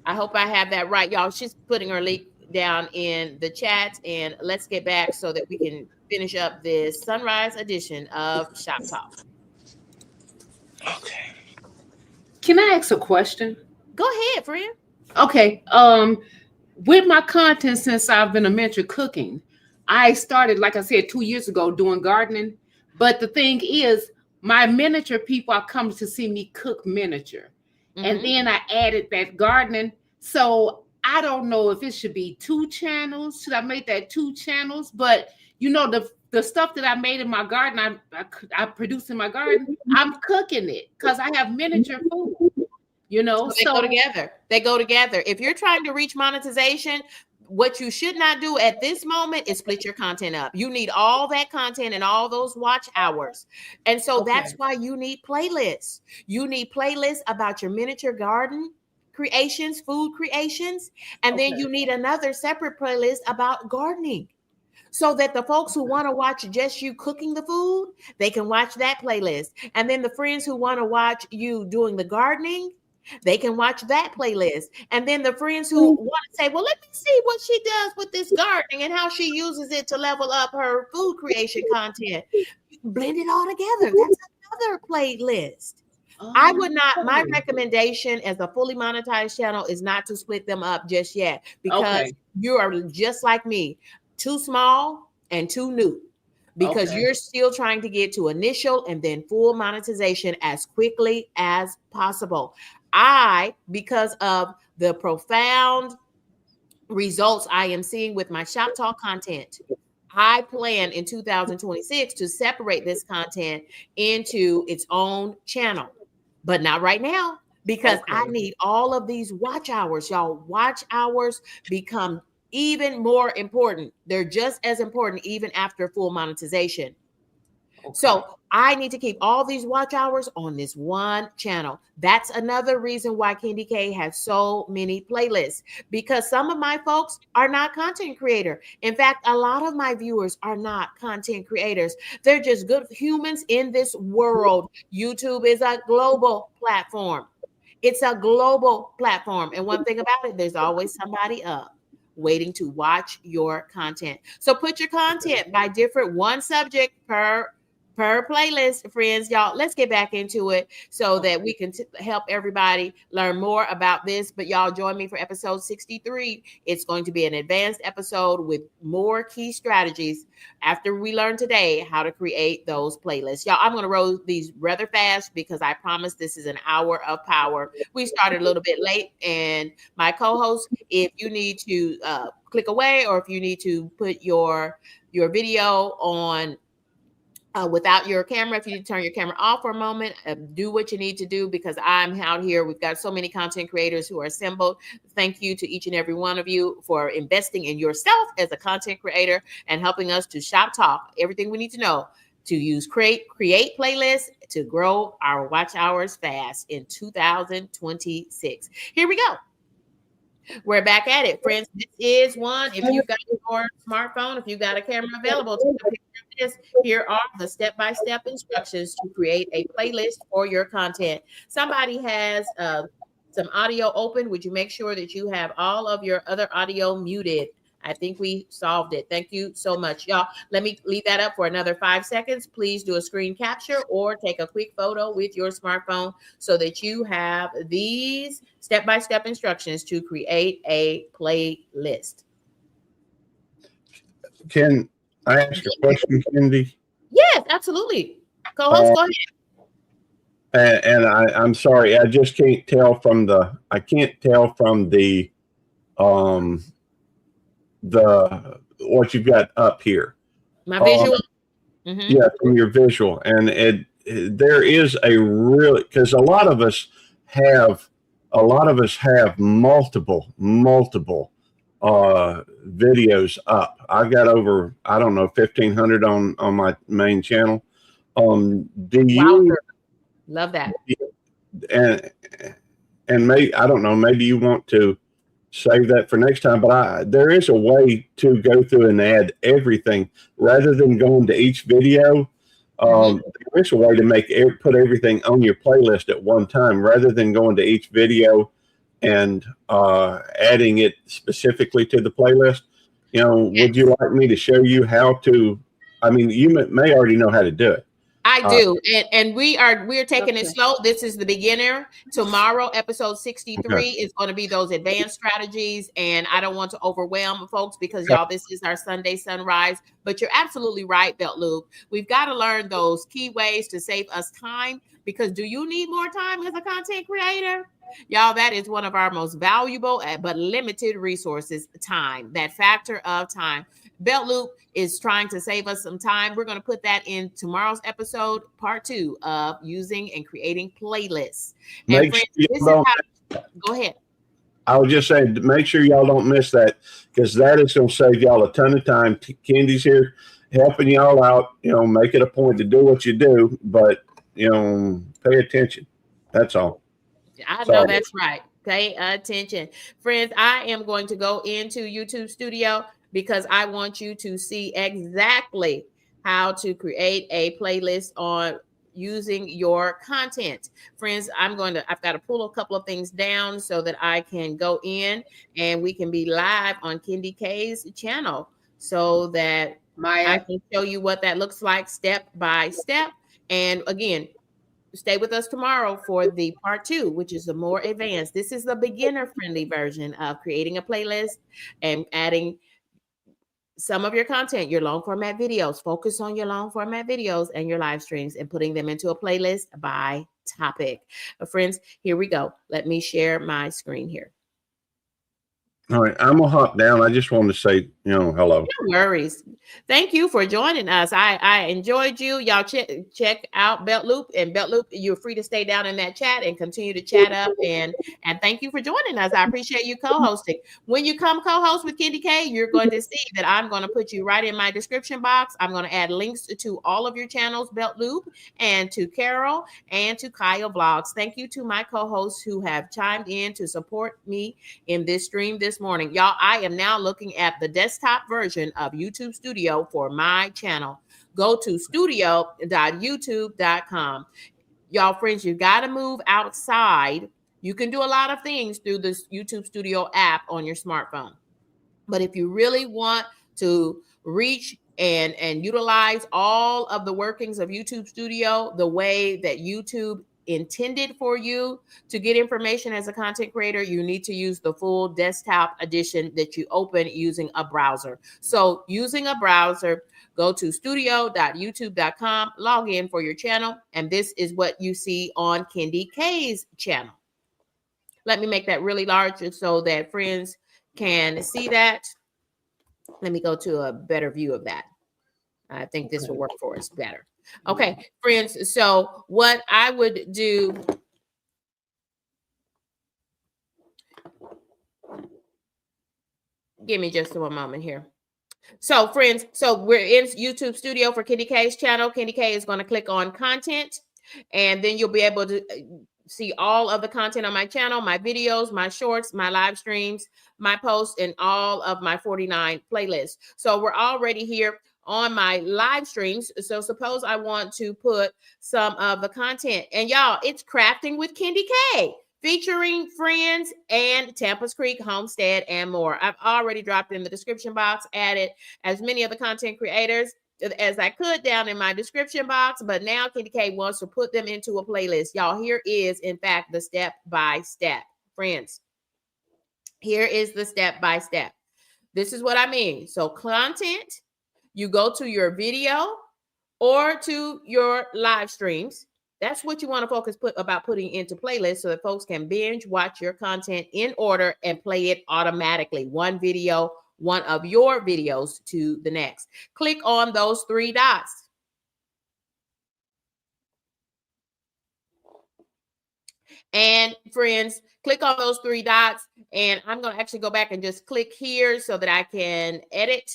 Speaker 1: I hope I have that right, y'all. She's putting her link down in the chat, and let's get back so that we can finish up this sunrise edition of ShopTalk.
Speaker 3: Okay. Can I ask a question?
Speaker 1: Go ahead, friend.
Speaker 3: Okay. With my content, since I've been a mentor cooking, I started, like I said, 2 years ago doing gardening. But the thing is, my miniature people are coming to see me cook miniature. And then I added that gardening. So I don't know if it should be 2 channels. Should I make that 2 channels? But you know, the stuff that I made in my garden, I produce in my garden, I'm cooking it because I have miniature food. You know,
Speaker 1: So they go together. They go together. If you're trying to reach monetization, what you should not do at this moment is split your content up. You need all that content and all those watch hours. And so that's why you need playlists. You need playlists about your miniature garden creations, food creations, and then you need another separate playlist about gardening. So that the folks who want to watch just you cooking the food, they can watch that playlist. And then the friends who want to watch you doing the gardening, they can watch that playlist. And then the friends who want to say, well, let me see what she does with this gardening and how she uses it to level up her food creation content. Blend it all together. That's another playlist. I would not, my recommendation as a fully monetized channel is not to split them up just yet, because you are just like me, too small and too new, because you're still trying to get to initial and then full monetization as quickly as possible. Because of the profound results I am seeing with my ShopTalk content, I plan in 2026 to separate this content into its own channel, but not right now, because I need all of these watch hours. Y'all, watch hours become even more important. They're just as important even after full monetization. So I need to keep all these watch hours on this one channel. That's another reason why Candy K has so many playlists, because some of my folks are not content creator. In fact, a lot of my viewers are not content creators. They're just good humans in this world. YouTube is a global platform. It's a global platform. And one thing about it, there's always somebody up waiting to watch your content. So put your content by different, one subject per playlist, friends. Y'all, let's get back into it so that we can help everybody learn more about this. But y'all join me for episode 63. It's going to be an advanced episode with more key strategies after we learn today how to create those playlists. Y'all, I'm going to roll these rather fast because I promise this is an hour of power. We started a little bit late, and my co-host, if you need to click away, or if you need to put your video on without your camera, if you need to turn your camera off for a moment, do what you need to do, because I'm out here. We've got so many content creators who are assembled. Thank you to each and every one of you for investing in yourself as a content creator and helping us to ShopTalk everything we need to know to use create playlists to grow our watch hours fast in 2026. Here we go. We're back at it, friends. This is one. If you've got your smartphone, if you've got a camera available, take a picture of this. Here are the step-by-step instructions to create a playlist for your content. Somebody has some audio open. Would you make sure that you have all of your other audio muted? I think we solved it. Thank you so much, y'all. Let me leave that up for another 5 seconds. Please do a screen capture or take a quick photo with your smartphone so that you have these step-by-step instructions to create a playlist.
Speaker 2: Can I ask a question, Candy?
Speaker 1: Yes, absolutely. Co-host, go ahead.
Speaker 2: And I'm sorry, I just can't tell from the what you've got up here.
Speaker 1: My visual.
Speaker 2: Yeah, from your visual. And there is a really, because a lot of us have multiple videos up. I've got over, I don't know, 1,500 on my main channel. Do you
Speaker 1: love that?
Speaker 2: And maybe, I don't know, maybe you want to save that for next time, but there is a way to go through and add everything rather than going to each video. There is a way to put everything on your playlist at one time rather than going to each video and adding it specifically to the playlist. You know, would you like me to show you how to? I mean, you may already know how to do it.
Speaker 1: I do, and we're taking it slow. This is the beginner. Tomorrow, episode 63 is going to be those advanced strategies, and I don't want to overwhelm folks because y'all, this is our Sunday sunrise. But you're absolutely right, Belt Luke. We've got to learn those key ways to save us time, because do you need more time as a content creator? Y'all, that is one of our most valuable but limited resources, time, that factor of time. Belt Loop is trying to save us some time. We're going to put that in tomorrow's episode, part 2 of using and creating playlists. And
Speaker 2: Make
Speaker 1: friends,
Speaker 2: sure
Speaker 1: this is
Speaker 2: y'all
Speaker 1: how, go ahead.
Speaker 2: I was just saying, make sure y'all don't miss that, because that is going to save y'all a ton of time. Kendi's here helping y'all out. Make it a point to do what you do, but pay attention. That's all.
Speaker 1: I know that's right. Pay attention. Friends, I am going to go into YouTube Studio because I want you to see exactly how to create a playlist on using your content. Friends, I've got to pull a couple of things down so that I can go in and we can be live on Kendi K's channel so that I can show you what that looks like step by step. And again, stay with us tomorrow for the part 2, which is the more advanced. This is the beginner friendly version of creating a playlist and adding some of your content, your long format videos. Focus on your long format videos and your live streams and putting them into a playlist by topic. Friends, here we go. Let me share my screen here.
Speaker 2: All right, I'm gonna hop down. I just wanted to say, hello.
Speaker 1: No worries. Thank you for joining us. I enjoyed you. Y'all check out Belt Loop, and Belt Loop, you're free to stay down in that chat and continue to chat up. And thank you for joining us. I appreciate you co-hosting. When you come co-host with Kendi K, you're going to see that I'm going to put you right in my description box. I'm going to add links to all of your channels, Belt Loop, and to Carol and to Kyle Vlogs. Thank you to my co-hosts who have chimed in to support me in this stream this morning. Y'all, I am now looking at the desktop version of YouTube Studio for my channel. Go to studio.youtube.com. Y'all, friends, you got to move outside. You can do a lot of things through this YouTube Studio app on your smartphone. But if you really want to reach and utilize all of the workings of YouTube Studio the way that YouTube intended for you to get information as a content creator, you need to use the full desktop edition that you open using a browser. So using a browser, go to studio.youtube.com, log in for your channel, and this is what you see on Kendi K's channel. Let me make that really large so that friends can see that. Let me go to a better view of that. I think this will work for us better. Okay, friends, so what I would do, give me just one moment here. So friends, so we're in YouTube Studio for Kendi K's channel. Kendi K is going to click on content, and then you'll be able to see all of the content on my channel, my videos, my shorts, my live streams, my posts, and all of my 49 playlists. So we're already here on my live streams. So suppose I want to put some of the content, and y'all, it's Crafting with Kendi K, featuring friends and Tampa's Creek Homestead and more. I've already dropped in the description box, added as many of the content creators as I could down in my description box, but now Kendi K wants to put them into a playlist. Y'all, here is, in fact, the step-by-step. Friends, here is the step-by-step. This is what I mean. So content, you go to your video or to your live streams. That's what you want to focus about putting into playlists so that folks can binge watch your content in order and play it automatically. One video, one of your videos to the next. Click on those 3 dots. And friends, click on those 3 dots. And I'm going to actually go back and just click here so that I can edit.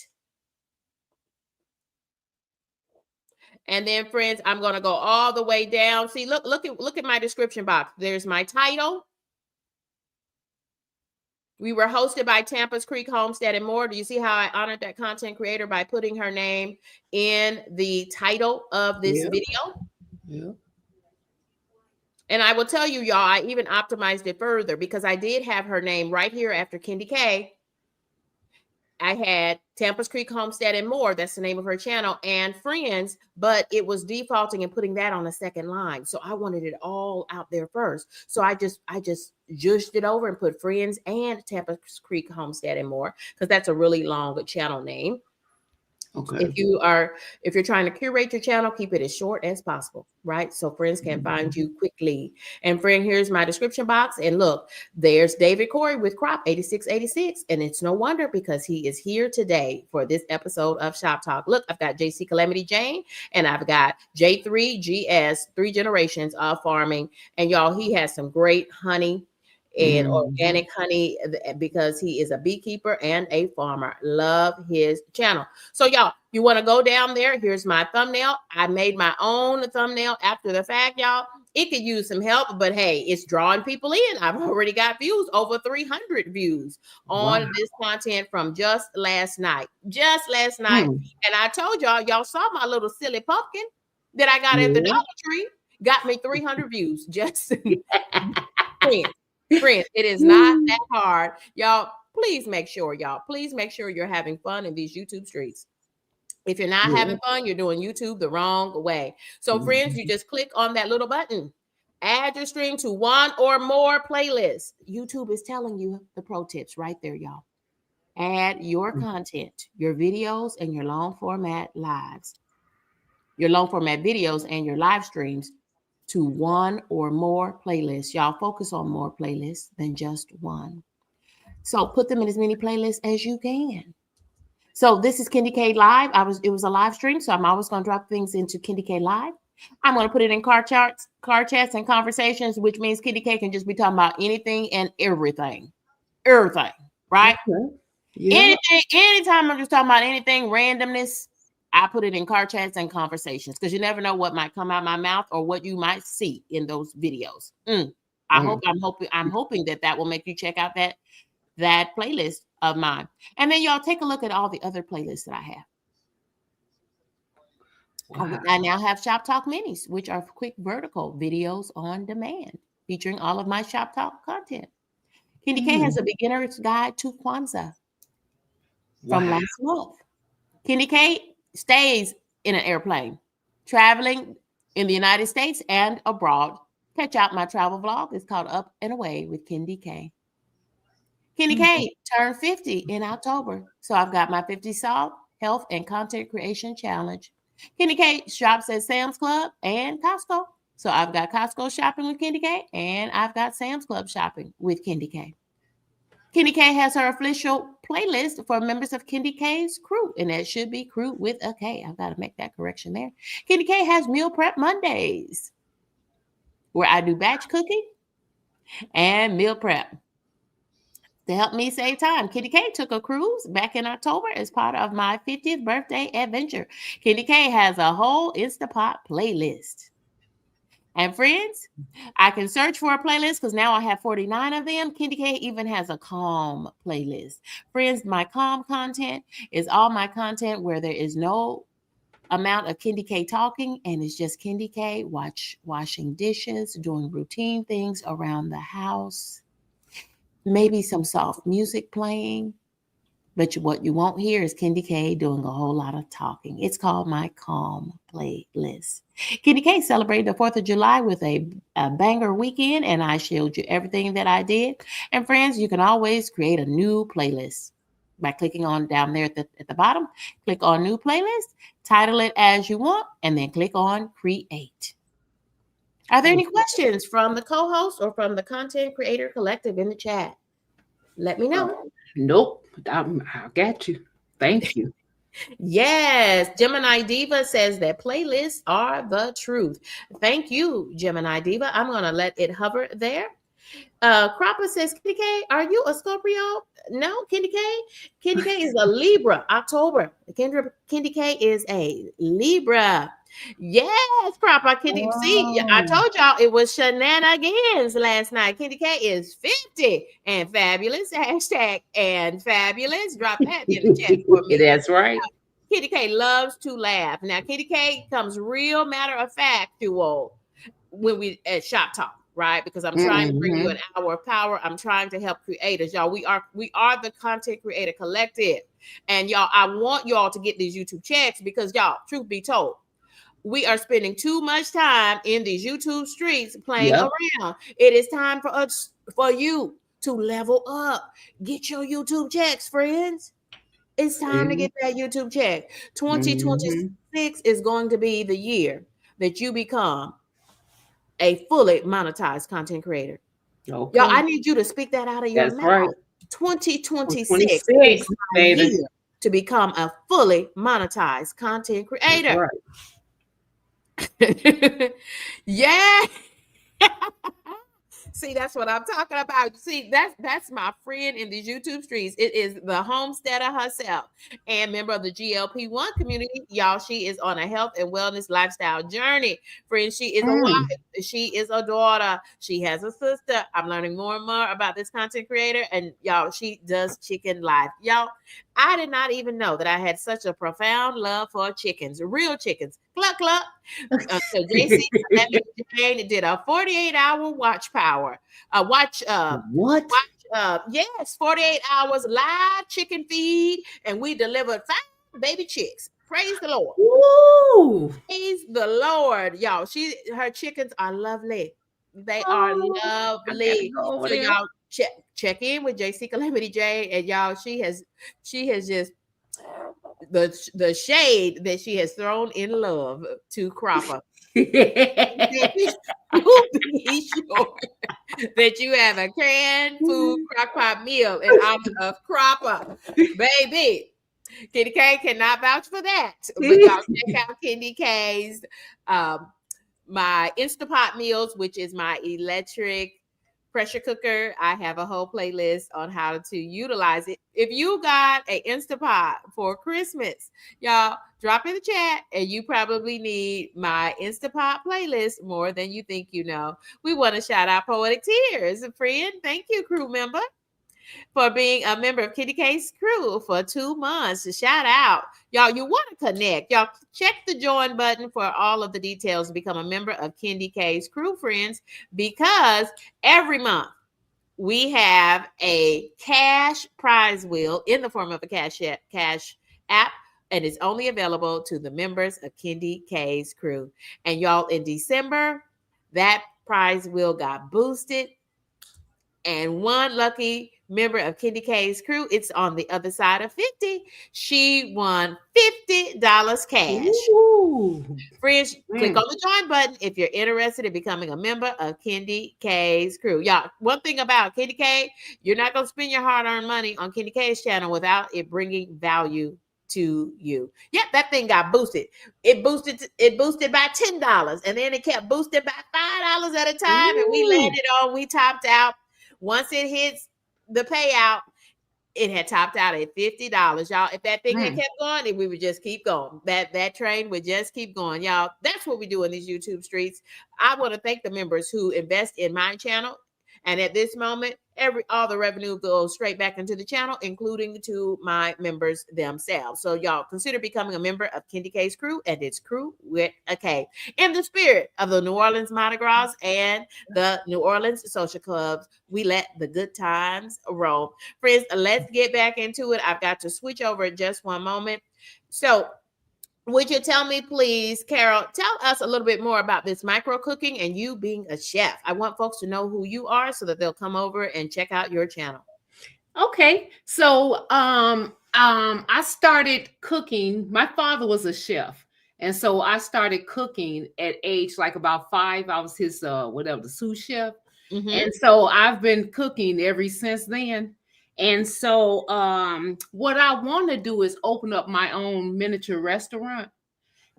Speaker 1: And then friends, I'm going to go all the way down. See, look at my description box. There's my title. We were hosted by Tampa's Creek Homestead and more. Do you see how I honored that content creator by putting her name in the title of this video?
Speaker 5: Yeah.
Speaker 1: And I will tell you, y'all, I even optimized it further because I did have her name right here after Kendi K. I had Tampa's Creek Homestead and more. That's the name of her channel, and friends, but it was defaulting and putting that on the second line. So I wanted it all out there first. So I just zhushed it over and put friends and Tampa's Creek Homestead and more, because that's a really long channel name.
Speaker 3: Okay.
Speaker 1: If you're trying to curate your channel, keep it as short as possible, right? So friends can find you quickly. And friend, here's my description box. And look, there's David Corey with Crop 8686. And it's no wonder because he is here today for this episode of Shop Talk. Look, I've got JC Calamity Jane and I've got J3GS, 3 generations of farming. And y'all, he has some great honey and organic honey because he is a beekeeper and a farmer. Love his channel. So y'all, you want to go down there? Here's my thumbnail. I made my own thumbnail after the fact, y'all. It could use some help, but hey, it's drawing people in. I've already got views, over 300 views on this content from just last night. And I told y'all saw my little silly pumpkin that I got at the Dollar Tree. Got me 300 views. Just friends, it is not that hard. Y'all, please make sure you're having fun in these YouTube streets. If you're not having fun, you're doing YouTube the wrong way. So friends, you just click on that little button. Add your stream to one or more playlists. YouTube is telling you the pro tips right there, y'all. Add your content, your videos, and your long format lives. Your long format videos and your live streams to one or more playlists. Y'all focus on more playlists than just one. So put them in as many playlists as you can. So this is Kendi K Live. It was a live stream, so I'm always going to drop things into Kendi K Live. I'm going to put it in car chats, and conversations, which means Kendi K can just be talking about anything and everything. Everything, right?
Speaker 3: Okay. Yeah.
Speaker 1: Anytime I'm just talking about anything, randomness, I put it in car chats and conversations because you never know what might come out my mouth or what you might see in those videos. I'm hoping that will make you check out that playlist of mine. And then y'all take a look at all the other playlists that I have. Wow. I now have Shop Talk Minis, which are quick vertical videos on demand featuring all of my Shop Talk content. Kendi K has a beginner's guide to Kwanzaa from last month. Kendi K stays in an airplane, traveling in the United States and abroad. Catch out my travel vlog. It's called Up and Away with Kendi K. Kendi K turned 50 in October. So I've got my 50 Solve Health and Content Creation Challenge. Kendi K shops at Sam's Club and Costco. So I've got Costco shopping with Kendi K and I've got Sam's Club shopping with Kendi K. Kendi K has her official playlist for members of Kendi K's crew, and that should be crew with a K. I've got to make that correction there. Kendi K has Meal Prep Mondays, where I do batch cooking and meal prep. To help me save time, Kendi K took a cruise back in October as part of my 50th birthday adventure. Kendi K has a whole Instapot playlist. And friends, I can search for a playlist because now I have 49 of them. Kendi K even has a calm playlist. Friends, my calm content is all my content where there is no amount of Kendi K talking and it's just Kendi K washing dishes, doing routine things around the house, maybe some soft music playing. But what you won't hear is Kendi K doing a whole lot of talking. It's called my calm playlist. Kendi K celebrated the 4th of July with a banger weekend, and I showed you everything that I did. And friends, you can always create a new playlist by clicking on down there at the bottom. Click on New Playlist, title it as you want, and then click on Create. Are there any questions from the co-host or from the Content Creator Collective in the chat? Let me know.
Speaker 3: Nope. I got you. Thank you.
Speaker 1: Yes. Gemini Diva says that playlists are the truth. Thank you, Gemini Diva. I'm going to let it hover there. Cropper says, Kendi K, are you a Scorpio? No, Kendi K. Kendi K is a Libra, October. Kendi K is a Libra. Yes, Cropper. See, I told y'all it was shenanigans last night. Kendi K is 50 and fabulous. Hashtag and fabulous. Drop that in the chat for me.
Speaker 3: That's right.
Speaker 1: Kendi K loves to laugh. Now, Kendi K comes real matter of factual when we at Shop Talk. Right, because I'm trying to bring you an hour of power. I'm trying to help creators, y'all. We are the Content Creator Collective, and y'all, I want y'all to get these YouTube checks because y'all, truth be told, we are spending too much time in these YouTube streets playing around. It is time for you to level up. Get your YouTube checks, friends. It's time to get that YouTube check. 2026 is going to be the year that you become a fully monetized content creator.
Speaker 3: Okay.
Speaker 1: Y'all, I need you to speak that out of your mouth.
Speaker 3: Right.
Speaker 1: 2026 is my year to become a fully monetized content creator. Right. Yeah. See, that's what I'm talking about. See, that's my friend in these YouTube streets. It is the homesteader herself and member of the GLP-1 community. Y'all, she is on a health and wellness lifestyle journey. Friends, she is a wife. She is a daughter. She has a sister. I'm learning more and more about this content creator. And y'all, she does chicken life. Y'all, I did not even know that I had such a profound love for chickens, real chickens. Cluck, cluck. So JC Jane did a 48-hour watch power. Yes, 48 hours live chicken feed, and we delivered 5 baby chicks. Praise the Lord.
Speaker 3: Woo!
Speaker 1: Praise the Lord, y'all. Her chickens are lovely. They are lovely. So y'all check in with JC Calamity Jane, and y'all, she has just the shade that she has thrown in love to Cropper. Be sure that you have a canned food crock-pot meal in honor of Cropper, baby. Kitty K cannot vouch for that, but y'all check out Kitty K's my Instapot meals, which is my electric pressure cooker. I have a whole playlist on how to utilize it. If you got an Instapot for Christmas, y'all drop in the chat, and you probably need my Instapot playlist more than you think you know. We want to shout out Poetic Tears, a friend. Thank you, crew member, for being a member of Kitty K's crew for 2 months. Shout out. Y'all, you want to connect. Y'all check the join button for all of the details to become a member of Kitty K's crew, friends, because every month we have a cash prize wheel in the form of a cash app, and it's only available to the members of Kendy K's crew. And y'all, in December, that prize wheel got boosted, and one lucky member of Kendy K's crew, it's on the other side of 50. She won $50 cash. Ooh. Friends, click on the join button if you're interested in becoming a member of Kendy K's crew. Y'all, one thing about Kendy K, you're not going to spend your hard-earned money on Kendy K's channel without it bringing value to you. Yep, that thing got boosted. It boosted by $10, and then it kept boosted by $5 at a time. Ooh. And we topped out. Once it hits the payout, it had topped out at $50. Y'all, if that thing had kept going, we would just keep going. That train would just keep going. Y'all, that's what we do in these YouTube streets. I want to thank the members who invest in my channel. And at this moment, all the revenue goes straight back into the channel, including to my members themselves. So y'all consider becoming a member of Kendy K's crew, and it's crew with a K. In the spirit of the New Orleans Mardi Gras and the New Orleans social clubs, we let the good times roll. Friends, let's get back into it. I've got to switch over in just one moment. So would you tell me, please, Carol, tell us a little bit more about this micro cooking and you being a chef. I want folks to know who you are so that they'll come over and check out your channel.
Speaker 3: Okay. So I started cooking. My father was a chef. And so I started cooking at age like about 5. I was his the sous chef. Mm-hmm. And so I've been cooking ever since then. And so what I want to do is open up my own miniature restaurant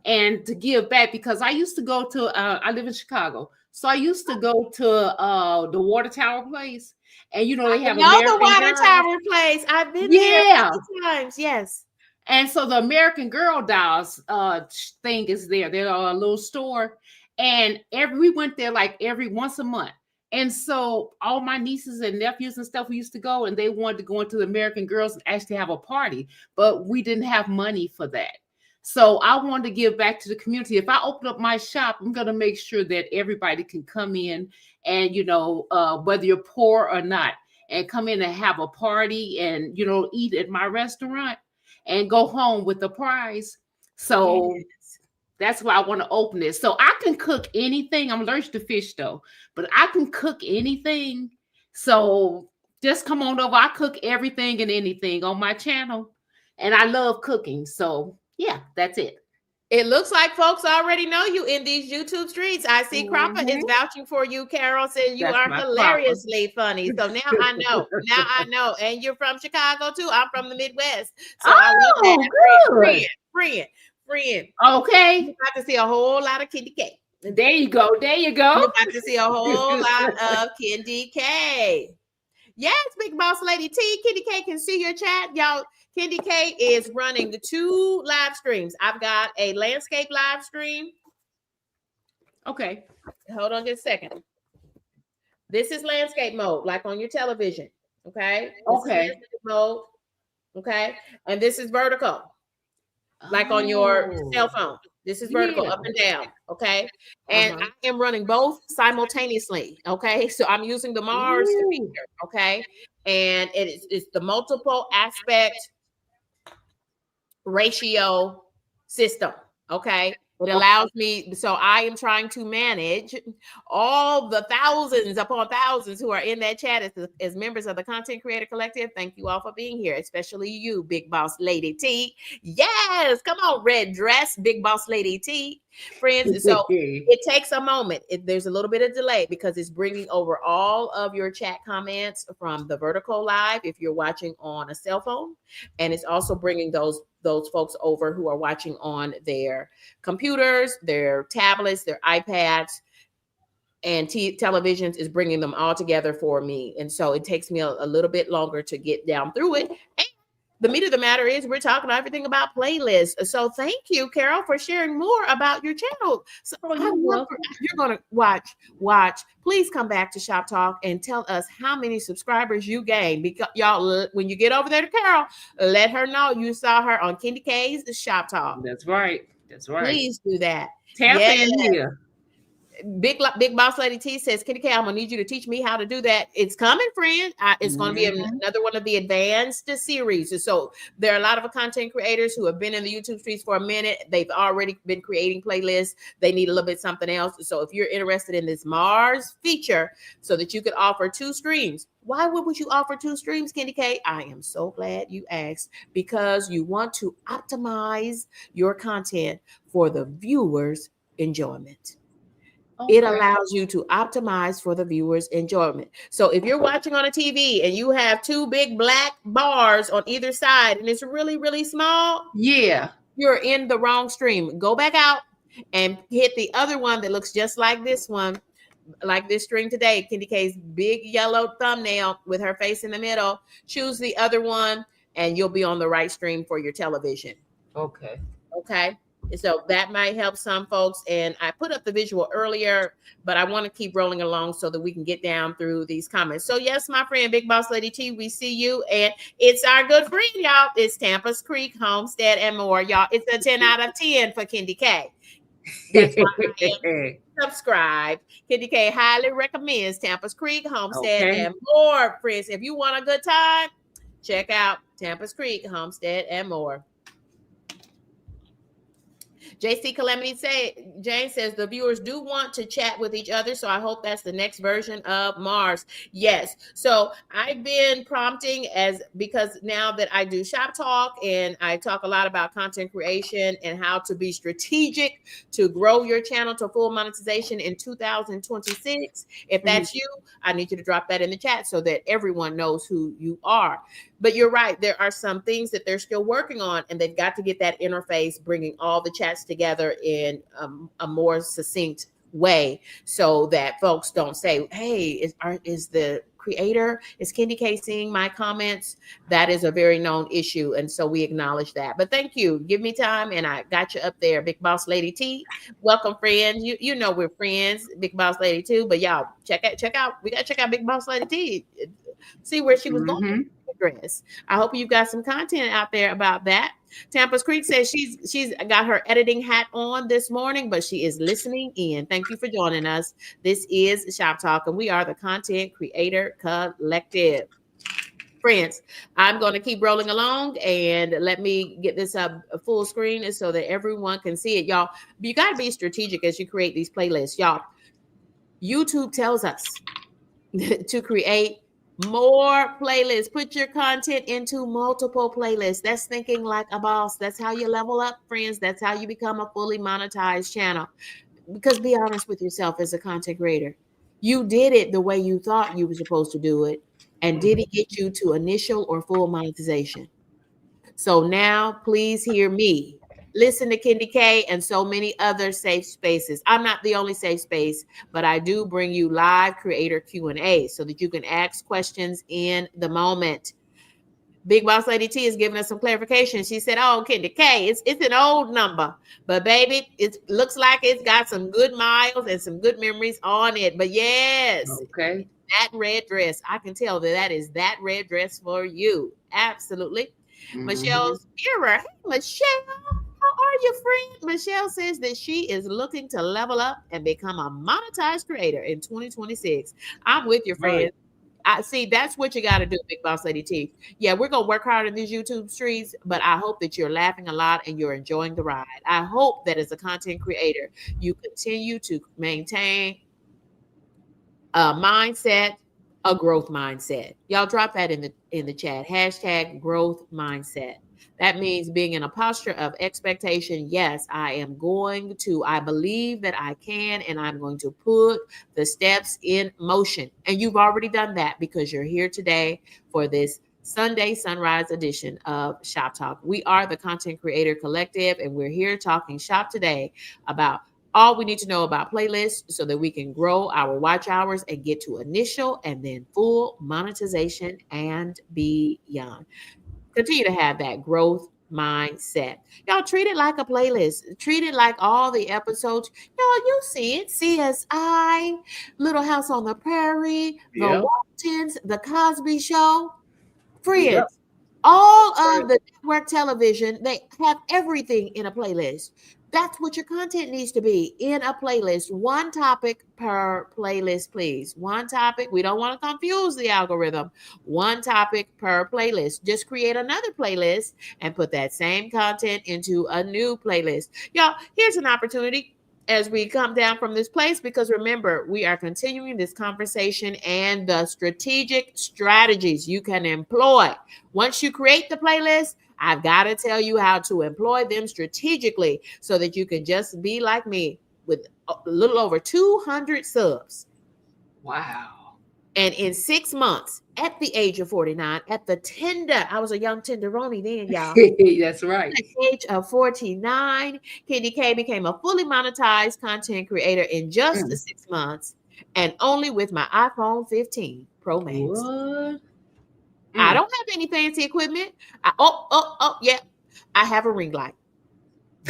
Speaker 3: and to give back, because I used to go to, I live in Chicago. So I used to go to the Water Tower place. And, you know, they have
Speaker 1: the Water Tower place. I've been there a few times. Yes.
Speaker 3: And so the American Girl dolls thing is there. They're a little store. And we went there like every once a month. And so all my nieces and nephews and stuff, we used to go, and they wanted to go into the American Girls and actually have a party, but we didn't have money for that. So I wanted to give back to the community. If I open up my shop, I'm going to make sure that everybody can come in and, you know, whether you're poor or not, and come in and have a party and, you know, eat at my restaurant and go home with the prize. So that's why I want to open it. So I can cook anything. I'm allergic to fish though, but I can cook anything. So just come on over. I cook everything and anything on my channel. and I love cooking. So yeah, that's it.
Speaker 1: It looks like folks already know you in these YouTube streets. I see Cropper is vouching for you. Carol said you
Speaker 3: That's
Speaker 1: are
Speaker 3: my
Speaker 1: hilariously funny. So now I know. Now I know. And you're from Chicago too. I'm from the Midwest. So I love that.
Speaker 3: Good.
Speaker 1: Friend.
Speaker 3: Okay.
Speaker 1: You're about to see a whole lot of Kitty K.
Speaker 3: There you go. There you go.
Speaker 1: You're about to see a whole lot of Candy K. Yes, Big Boss Lady T. Candy K can see your chat. Y'all, Candy K is running the 2 live streams. I've got a landscape live stream.
Speaker 3: Okay.
Speaker 1: Hold on just a second. This is landscape mode, like on your television. Okay.
Speaker 3: Okay.
Speaker 1: Mode. Okay. And this is vertical, like on your cell phone. This is vertical, up and down. Okay. And I am running both simultaneously. Okay. So I'm using the Mars feature. Okay. And it's the multiple aspect ratio system. Okay. It allows me, so I am trying to manage all the thousands upon thousands who are in that chat as members of the Content Creator Collective. Thank you all for being here, especially you, Big Boss Lady T. Yes, come on, red dress, Big Boss Lady T. Friends, so it takes a moment. There's a little bit of delay because it's bringing over all of your chat comments from the vertical live if you're watching on a cell phone, and it's also bringing those folks over who are watching on their computers, their tablets, their iPads, and televisions, is bringing them all together for me. And so it takes me a little bit longer to get down through it. And the meat of the matter is we're talking everything about playlists. So thank you, Carol, for sharing more about your channel. So you're going to watch. Please come back to Shop Talk and tell us how many subscribers you gained. Because y'all, when you get over there to Carol, let her know you saw her on Candy K's Shop Talk.
Speaker 3: That's right. That's right.
Speaker 1: Please do that.
Speaker 3: Tap in here.
Speaker 1: Big Boss Lady T says, Kitty K, I'm gonna need you to teach me how to do that. It's coming, friend. It's going to be another one of the advanced series. So there are a lot of content creators who have been in the YouTube streets for a minute. They've already been creating playlists. They need a little bit something else. So if you're interested in this Mars feature so that you could offer 2 streams, why would you offer 2 streams, Candy K? I am so glad you asked, because you want to optimize your content for the viewers' enjoyment. Okay. It allows you to optimize for the viewer's enjoyment. So if you're watching on a TV and you have 2 big black bars on either side and it's really, really small, you're in the wrong stream. Go back out and hit the other one that looks just like this one, like this stream today. Candy K's big yellow thumbnail with her face in the middle. Choose the other one and you'll be on the right stream for your television. Okay. So that might help some folks. And I put up the visual earlier, but I want to keep rolling along so that we can get down through these comments. So yes, my friend, Big Boss Lady T, we see you. And it's our good friend, y'all. It's Tampa's Creek, Homestead, and more, y'all. It's a 10 out of 10 for Candy K. That's why I am subscribed. Candy K highly recommends Tampa's Creek, Homestead, and more, friends. If you want a good time, check out Tampa's Creek, Homestead, and more. JC Calamity Jane says the viewers do want to chat with each other, so I hope that's the next version of Mars. Yes. So I've been prompting because now that I do Shop Talk and I talk a lot about content creation and how to be strategic to grow your channel to full monetization in 2026. If that's you, I need you to drop that in the chat so that everyone knows who you are. But you're right. There are some things that they're still working on, and they've got to get that interface, bringing all the chats together in a more succinct way so that folks don't say, hey, is the creator, is Candy K seeing my comments? That is a very known issue. And so we acknowledge that. But thank you. Give me time. And I got you up there, Big Boss Lady T. Welcome, friends. You know we're friends, Big Boss Lady too. But y'all check out. We got to check out Big Boss Lady T. See where she was going. I hope you got some content out there about that. Tampa's Creek says she's got her editing hat on this morning, but she is listening in. Thank you for joining us. This is Shop Talk, and we are the Content Creator Collective. Friends, I'm going to keep rolling along, and let me get this up full screen so that everyone can see it. Y'all, you got to be strategic as you create these playlists. Y'all, YouTube tells us to create More playlists. Put your content into multiple playlists. That's thinking like a boss. That's how you level up, friends. That's how you become a fully monetized channel. Because be honest with yourself as a content creator. You did it the way you thought you were supposed to do it. And did it get you to initial or full monetization? So now please hear me. Listen to Kendi K and so many other safe spaces. I'm not the only safe space, but I do bring you live creator Q&A so that you can ask questions in the moment. Big Boss Lady T is giving us some clarification. She said, "Oh, Kendi K, it's an old number, but baby, it looks like it's got some good miles and some good memories on it." But yes,
Speaker 3: Okay.
Speaker 1: that red dress, I can tell that is that red dress for you. Absolutely. Michelle's mirror. Hey, Michelle, how are you, friend? Michelle says that she is looking to level up and become a monetized creator in 2026. I'm with your friend.
Speaker 3: Right.
Speaker 1: I see that's what you got to do, Big Boss Lady T. Yeah, we're gonna work hard in these YouTube streets, but I hope that you're laughing a lot and you're enjoying the ride. I hope that as a content creator, you continue to maintain a mindset, a growth mindset. Y'all drop that in the chat. Hashtag growth mindset. That means being in a posture of expectation. Yes, I believe that I can, and I'm going to put the steps in motion. And you've already done that because you're here today for this Sunday sunrise edition of Shop Talk. We are the Content Creator Collective, and we're here talking shop today about all we need to know about playlists so that we can grow our watch hours and get to initial and then full monetization and beyond. Continue to have that growth mindset. Y'all treat it like a playlist. Treat it like all the episodes. Y'all, you see it. CSI, Little House on the Prairie,
Speaker 3: Yep.
Speaker 1: The Waltons, The Cosby Show. Friends,
Speaker 3: Yep.
Speaker 1: all of the network television, they have everything in a playlist. That's what your content needs to be in a playlist. One topic per playlist, please. One topic. We don't want to confuse the algorithm. One topic per playlist. Just create another playlist and put that same content into a new playlist. Y'all, here's an opportunity as we come down from this place, because remember, we are continuing this conversation and the strategic strategies you can employ. Once you create the playlist, I've got to tell you how to employ them strategically so that you can just be like me with a little over 200 subs.
Speaker 3: Wow.
Speaker 1: And in 6 months, at the age of 49, at the tender, I was a young tenderoni then, y'all.
Speaker 3: That's right.
Speaker 1: At the age of 49, Kendi K became a fully monetized content creator in just 6 months, and only with my iPhone 15 Pro Max.
Speaker 3: What?
Speaker 1: I don't have any fancy equipment. Yeah. I have a ring light.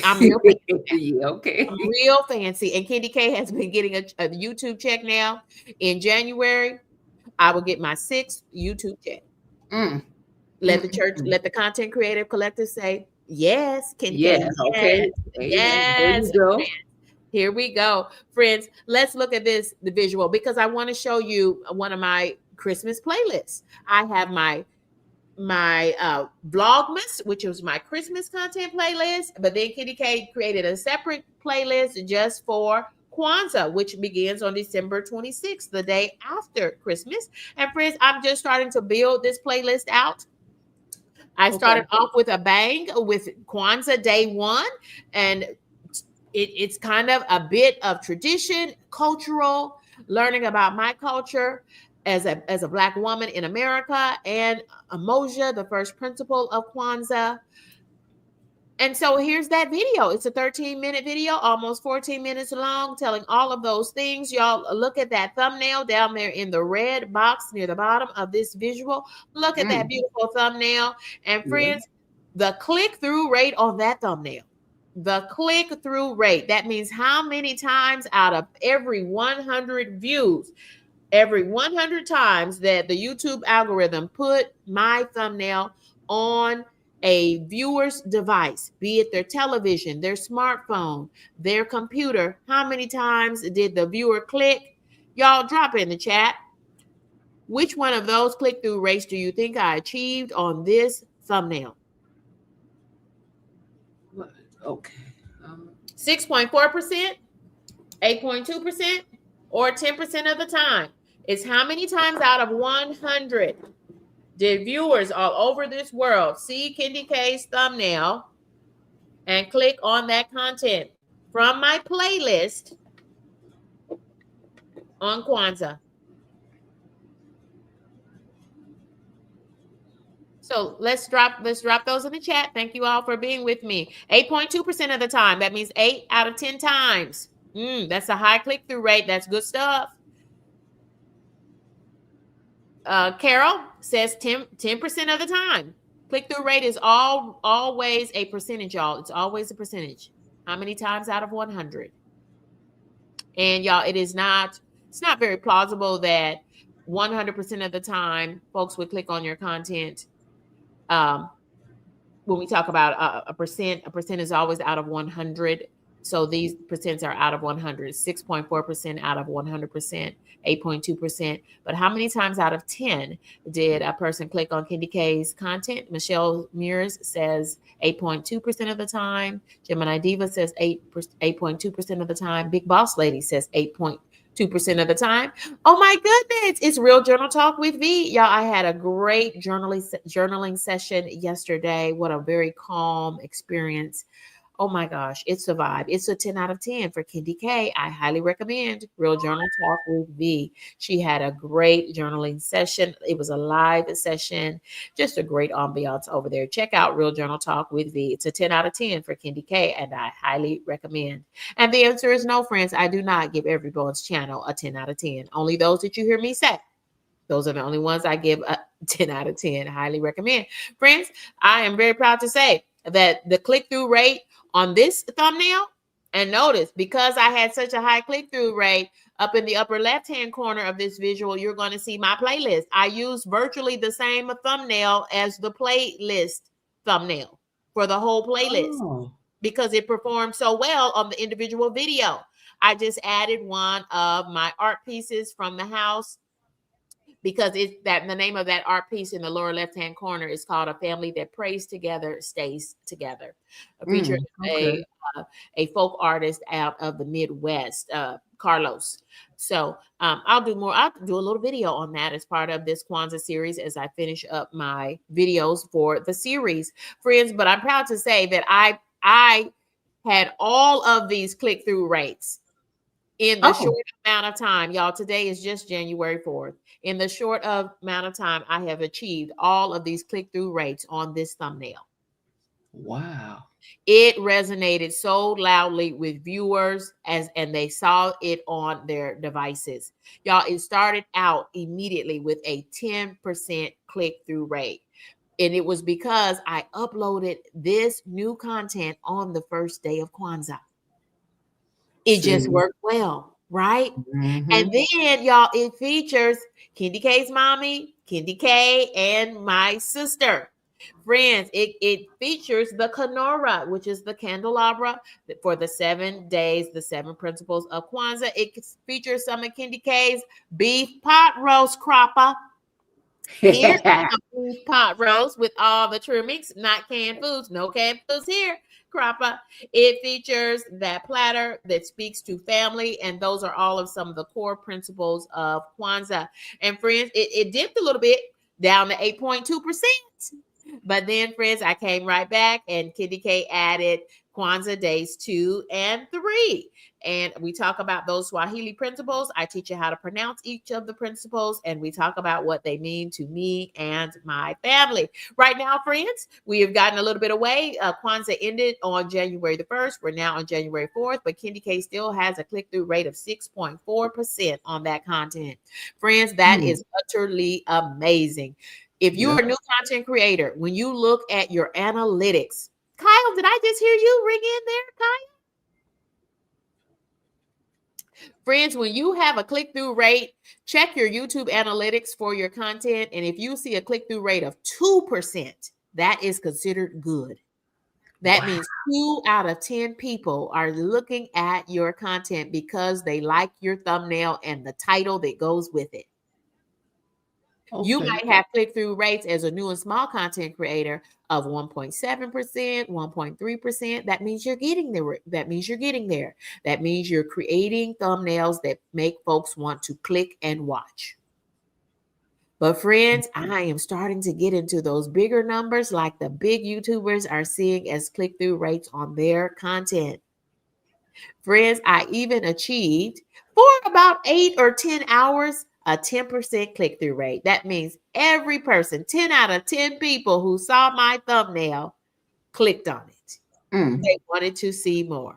Speaker 1: I'm real fancy.
Speaker 3: Yeah, okay.
Speaker 1: I'm real fancy. And Kendi K has been getting a YouTube check now. In January, I will get my 6th YouTube check. Let the church, let the content creative collective say, yes, Kendi K.
Speaker 3: Yes, okay.
Speaker 1: Yes.
Speaker 3: There you go.
Speaker 1: Friends. Here we go. Friends, let's look at the visual, because I want to show you one of my Christmas playlists. I have my Vlogmas, which was my Christmas content playlist, but then Kendi K created a separate playlist just for Kwanzaa, which begins on December 26th, the day after Christmas. And friends, I'm just starting to build this playlist out. I started off with a bang with Kwanzaa Day 1, and it's kind of a bit of tradition, cultural, learning about my culture as a Black woman in America, and Emoja, the first principle of Kwanzaa. And so here's that video. It's a 13-minute video, almost 14 minutes long, telling all of those things. Y'all look at that thumbnail down there in the red box near the bottom of this visual. Look at that beautiful thumbnail. And friends, the click-through rate on that thumbnail. The click-through rate. That means how many times out of every 100 views, every 100 times that the YouTube algorithm put my thumbnail on a viewer's device, be it their television, their smartphone, their computer, how many times did the viewer click? Y'all drop it in the chat. Which one of those click-through rates do you think I achieved on this thumbnail?
Speaker 3: Okay.
Speaker 1: 6.4%, 8.2%, or 10% of the time? It's how many times out of 100 did viewers all over this world see Kendi K's thumbnail and click on that content from my playlist on Kwanzaa. So let's drop those in the chat. Thank you all for being with me. 8.2% of the time. That means 8 out of 10 times. That's a high click-through rate. That's good stuff. Carol says 10% of the time. Click-through rate is always a percentage, y'all. It's always a percentage. How many times out of 100? And y'all, it's not very plausible that 100% of the time folks would click on your content. When we talk about a percent is always out of 100. So these percents are out of 100, 6.4% out of 100%, 8.2%. But how many times out of 10 did a person click on Kendi K's content? Michelle Mears says 8.2% of the time. Gemini Diva says 8.2% of the time. Big Boss Lady says 8.2% of the time. Oh my goodness, it's Real Journal Talk with V. Y'all, I had a great journaling session yesterday. What a very calm experience. Oh my gosh, it's a vibe. It's a 10 out of 10 for Kendi K. I highly recommend Real Journal Talk with V. She had a great journaling session. It was a live session. Just a great ambiance over there. Check out Real Journal Talk with V. It's a 10 out of 10 for Kendi K, and I highly recommend. And the answer is no, friends. I do not give everyone's channel a 10 out of 10. Only those that you hear me say. Those are the only ones I give a 10 out of 10. Highly recommend. Friends, I am very proud to say that the click-through rate on this thumbnail, and notice, because I had such a high click-through rate, up in the upper left-hand corner of this visual, you're going to see my playlist. I used virtually the same thumbnail as the playlist thumbnail for the whole playlist because it performed so well on the individual video. I just added one of my art pieces from the house, because the name of that art piece in the lower left-hand corner is called A Family That Prays Together Stays Together. Featuring a folk artist out of the Midwest, Carlos. So I'll do a little video on that as part of this Kwanzaa series as I finish up my videos for the series, friends. But I'm proud to say that I had all of these click-through rates in the short amount of time. Y'all, today is just January 4th. In the short amount of time, I have achieved all of these click-through rates on this thumbnail.
Speaker 5: Wow.
Speaker 1: It resonated so loudly with viewers and they saw it on their devices. Y'all, it started out immediately with a 10% click-through rate. And it was because I uploaded this new content on the first day of Kwanzaa. It just worked well, right?
Speaker 5: Mm-hmm.
Speaker 1: And then, y'all, it features Kendi K's mommy, Kendi K, and my sister. Friends, it features the Kenora, which is the candelabra for the 7 days, the 7 principles of Kwanzaa. It features some of Kendi K's beef pot roast cropper. Here's a beef pot roast with all the trimmings, not canned foods. No canned foods here. Cropper. It features that platter that speaks to family, and those are all of some of the core principles of Kwanzaa. And friends, it dipped a little bit down to 8.2%. But then, friends, I came right back, and Kendi K added Kwanzaa days 2 and 3. And we talk about those Swahili principles. I teach you how to pronounce each of the principles, and we talk about what they mean to me and my family. Right now, friends, we have gotten a little bit away. Kwanzaa ended on January the 1st. We're now on January 4th, but Kendi K still has a click-through rate of 6.4% on that content. Friends, that is utterly amazing. If you're a new content creator, when you look at your analytics, Kyle, did I just hear you ring in there, Kyle? Friends, when you have a click-through rate, check your YouTube analytics for your content. And if you see a click-through rate of 2%, that is considered good. That means 2 out of 10 people are looking at your content because they like your thumbnail and the title that goes with it. You
Speaker 3: Okay.
Speaker 1: might have click-through rates as a new and small content creator of 1.7%, 1.3%. That means you're getting there. That means you're getting there. That means you're creating thumbnails that make folks want to click and watch. But friends, I am starting to get into those bigger numbers like the big YouTubers are seeing as click-through rates on their content. Friends, I even achieved for about 8 or 10 hours a 10% click-through rate. That means every person, 10 out of 10 people who saw my thumbnail clicked on it. They wanted to see more.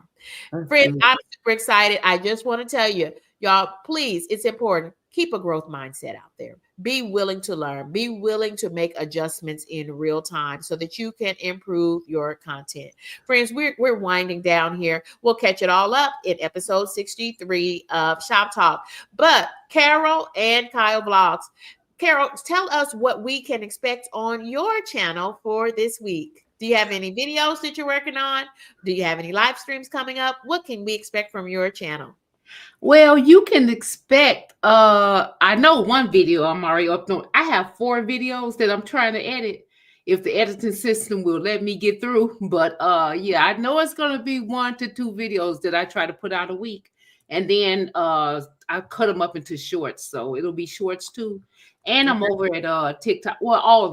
Speaker 3: That's
Speaker 1: Friends,
Speaker 3: good.
Speaker 1: I'm super excited. I just want to tell you, y'all, please, it's important. Keep a growth mindset out there. Be willing to learn. Be willing to make adjustments in real time so that you can improve your content. Friends, we're winding down here. We'll catch it all up in episode 63 of Shop Talk. But Karel and Kyle Vlogs, Karel, tell us what we can expect on your channel for this week. Do you have any videos that you're working on? Do you have any live streams coming up? What can we expect from your channel?
Speaker 3: Well, you can expect, I know one video I'm already up on. I have 4 videos that I'm trying to edit if the editing system will let me get through. But yeah, I know it's going to be 1 to 2 videos that I try to put out a week. And then I cut them up into shorts. So it'll be shorts too. And I'm over at TikTok. Well, all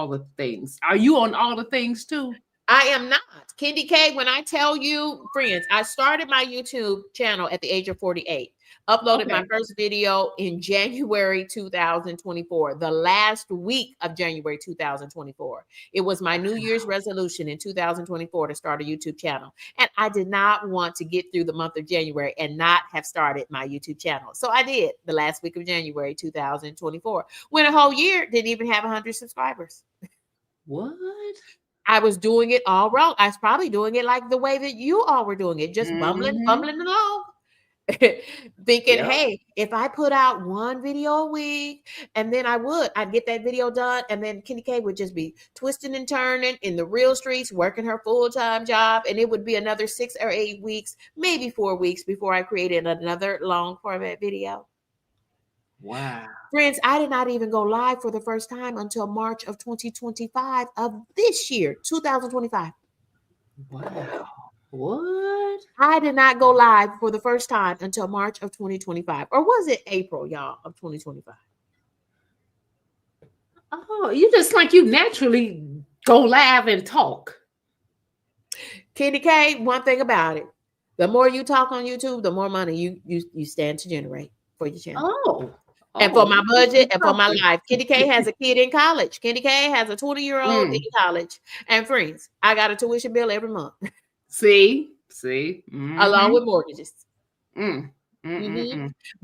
Speaker 3: the things. Are you on all the things too?
Speaker 1: I am not. Candy K, when I tell you, friends, I started my YouTube channel at the age of 48. Uploaded my first video in January 2024, the last week of January 2024. It was my New Year's resolution in 2024 to start a YouTube channel. And I did not want to get through the month of January and not have started my YouTube channel. So I did the last week of January 2024. When a whole year didn't even have 100 subscribers.
Speaker 3: What?
Speaker 1: I was doing it all wrong. I was probably doing it like the way that you all were doing it, just bumbling along. Thinking, hey, if I put out 1 video a week, and then I'd get that video done, and then Kenny K would just be twisting and turning in the real streets, working her full-time job, and it would be another 6 or 8 weeks, maybe 4 weeks before I created another long format video.
Speaker 3: Wow.
Speaker 1: Friends, I did not even go live for the first time until March of 2025 of this year, 2025.
Speaker 3: Wow. What?
Speaker 1: I did not go live for the first time until March of 2025. Or was it April, y'all, of 2025?
Speaker 3: Oh, you just like you naturally go live and talk.
Speaker 1: Candy K, one thing about it, the more you talk on YouTube, the more money you stand to generate for your channel.
Speaker 3: Oh.
Speaker 1: And for my budget and for my life. Candy K has a kid in college. Candy K has a 20-year-old in college. And friends, I got a tuition bill every month.
Speaker 3: See?
Speaker 1: Along with mortgages.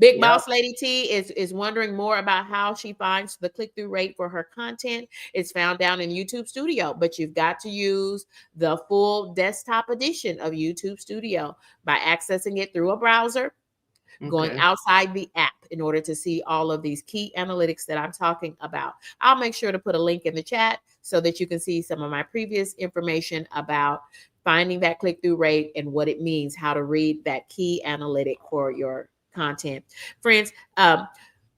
Speaker 1: Big Boss Lady T is wondering more about how she finds the click-through rate for her content. It's found down in YouTube Studio, but you've got to use the full desktop edition of YouTube Studio by accessing it through a browser, going outside the app in order to see all of these key analytics that I'm talking about. I'll make sure to put a link in the chat so that you can see some of my previous information about finding that click-through rate and what it means, how to read that key analytic for your content. Friends,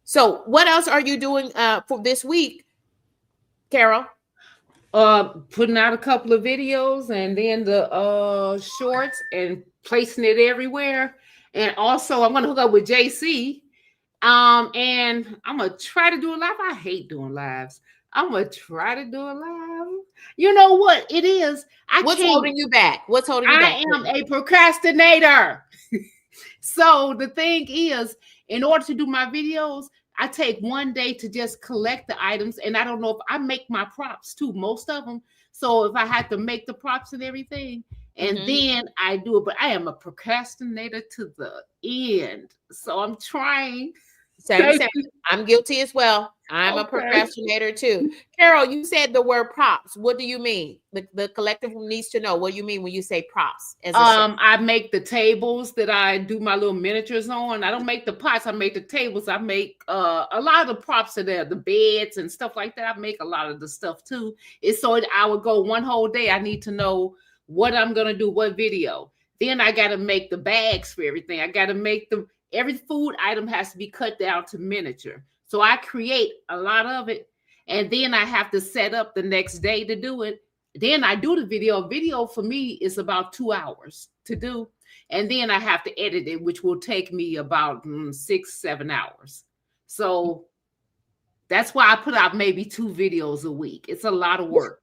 Speaker 1: so what else are you doing for this week, Karel?
Speaker 3: Putting out a couple of videos and then the shorts and placing it everywhere. And also I'm going to hook up with JC. And I'm going to try to do a live. I hate doing lives. I'm going to try to do a live. You know what it is?
Speaker 1: What's holding you back? What's holding you back?
Speaker 3: I am a procrastinator. So the thing is, in order to do my videos, I take 1 day to just collect the items. And I don't know if I make my props too, most of them. So if I had to make the props and everything, and then I do it, but I am a procrastinator to the end. So I'm trying.
Speaker 1: Same. I'm guilty as well. I'm a procrastinator too. Karel, you said the word props. What do you mean? The collective needs to know what you mean when you say props.
Speaker 3: I make the tables that I do my little miniatures on. I don't make the pots. I make the tables. I make a lot of the props are there, the beds and stuff like that. I make a lot of the stuff too. It's so I would go 1 whole day. I need to know what I'm gonna do, what video. Then I got to make the bags for everything. I got to make every food item has to be cut down to miniature. So I create a lot of it, and then I have to set up the next day to do it. Then I do the video. Video for me is about 2 hours to do. And then I have to edit it, which will take me about 6-7 hours. So that's why I put out maybe 2 videos a week. It's a lot of work.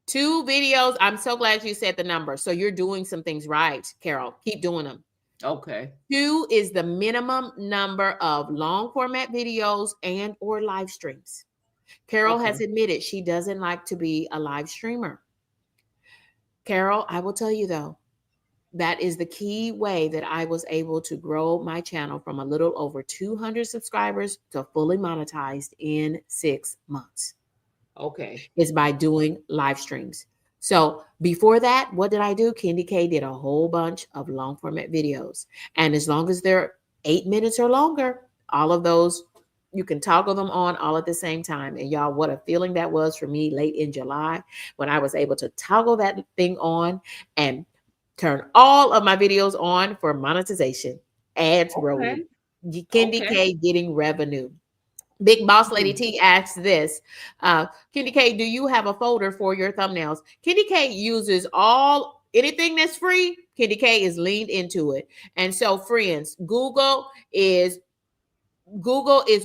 Speaker 1: 2 videos. I'm so glad you said the number. So you're doing some things right, Carol. Keep doing them.
Speaker 3: Okay.
Speaker 1: 2 is the minimum number of long format videos and or live streams. Carol has admitted she doesn't like to be a live streamer. Carol, I will tell you though, that is the key way that I was able to grow my channel from a little over 200 subscribers to fully monetized in 6 months.
Speaker 3: Okay.
Speaker 1: Is by doing live streams. So before that, what did I do? Candy K did a whole bunch of long format videos. And as long as they're 8 minutes or longer, all of those, you can toggle them on all at the same time. And y'all, what a feeling that was for me late in July when I was able to toggle that thing on and turn all of my videos on for monetization. Ads rolling. Candy K getting revenue. Big Boss Lady T asks this, Candy K, do you have a folder for your thumbnails? Candy K uses anything that's free. Candy K is leaned into it. And so friends, Google is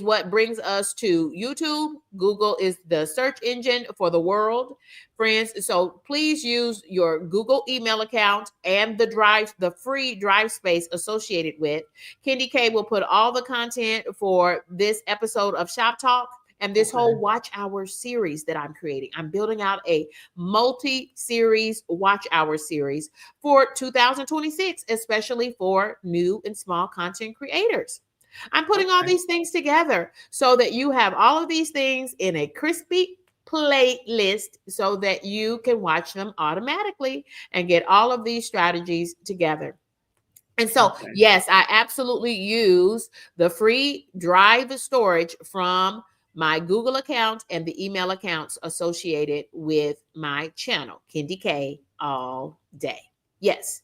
Speaker 1: what brings us to YouTube. Google is the search engine for the world, friends. So please use your Google email account and the free drive space associated with. Candy K will put all the content for this episode of Shop Talk and this whole Watch Hours series that I'm creating. I'm building out a multi-series Watch Hours series for 2026, especially for new and small content creators. I'm putting all these things together so that you have all of these things in a crispy playlist so that you can watch them automatically and get all of these strategies together. And so, yes, I absolutely use the free drive storage from my Google account and the email accounts associated with my channel, Candy K, all day. Yes.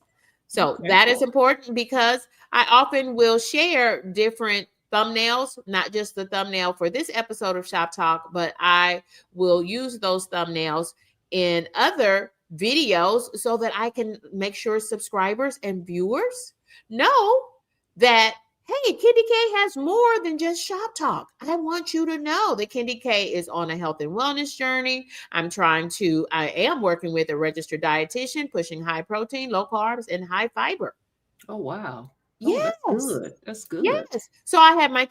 Speaker 1: So that is important because I often will share different thumbnails, not just the thumbnail for this episode of Shop Talk, but I will use those thumbnails in other videos so that I can make sure subscribers and viewers know that, hey, Candy K has more than just Shop Talk. I want you to know that Candy K is on a health and wellness journey. I am working with a registered dietitian, pushing high protein, low carbs, and high fiber.
Speaker 3: Oh, wow.
Speaker 1: Yes.
Speaker 3: That's good. That's good.
Speaker 1: Yes. So I have my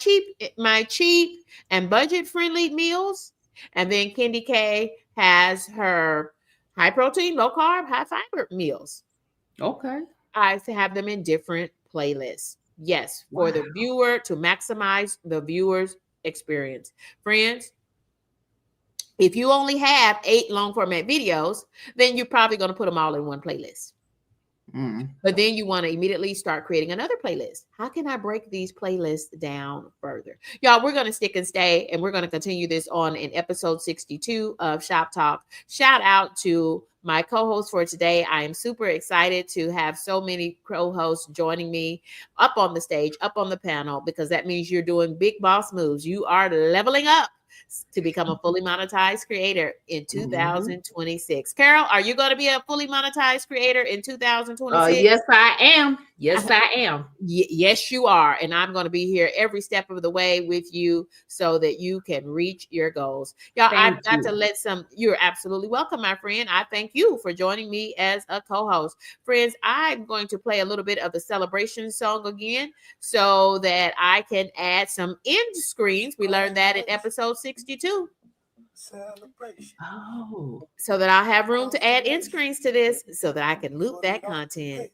Speaker 1: cheap and budget-friendly meals. And then Candy K has her high protein, low carb, high fiber meals.
Speaker 3: Okay.
Speaker 1: I have them in different playlists. Yes, for the viewer, to maximize the viewer's experience. Friends, if you only have 8 long format videos, then you're probably going to put them all in one playlist. But then you want to immediately start creating another playlist. How can I break these playlists down further? Y'all, we're going to stick and stay, and we're going to continue this on in episode 62 of Shop Talk. Shout out to my co-host for today. I am super excited to have so many co-hosts joining me up on the stage, up on the panel, because that means you're doing big boss moves. You are leveling up to become a fully monetized creator in 2026. Carol, are you going to be a fully monetized creator in 2026?
Speaker 3: Yes, I am. Yes, I am.
Speaker 1: Yes, you are. And I'm going to be here every step of the way with you so that you can reach your goals. Y'all, I've got to you're absolutely welcome, my friend. I thank you for joining me as a co-host. Friends, I'm going to play a little bit of the celebration song again so that I can add some end screens. We learned that in episode 62.
Speaker 6: Celebration.
Speaker 3: Oh.
Speaker 1: So that I'll have room to add end screens to this so that I can loop that content.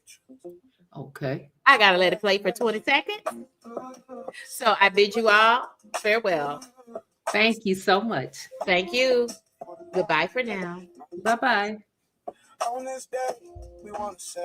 Speaker 3: Okay.
Speaker 1: I got to let it play for 20 seconds. So I bid you all farewell.
Speaker 3: Thank you so much.
Speaker 1: Thank you. Goodbye for now.
Speaker 3: Bye-bye.
Speaker 6: On this day, we want to say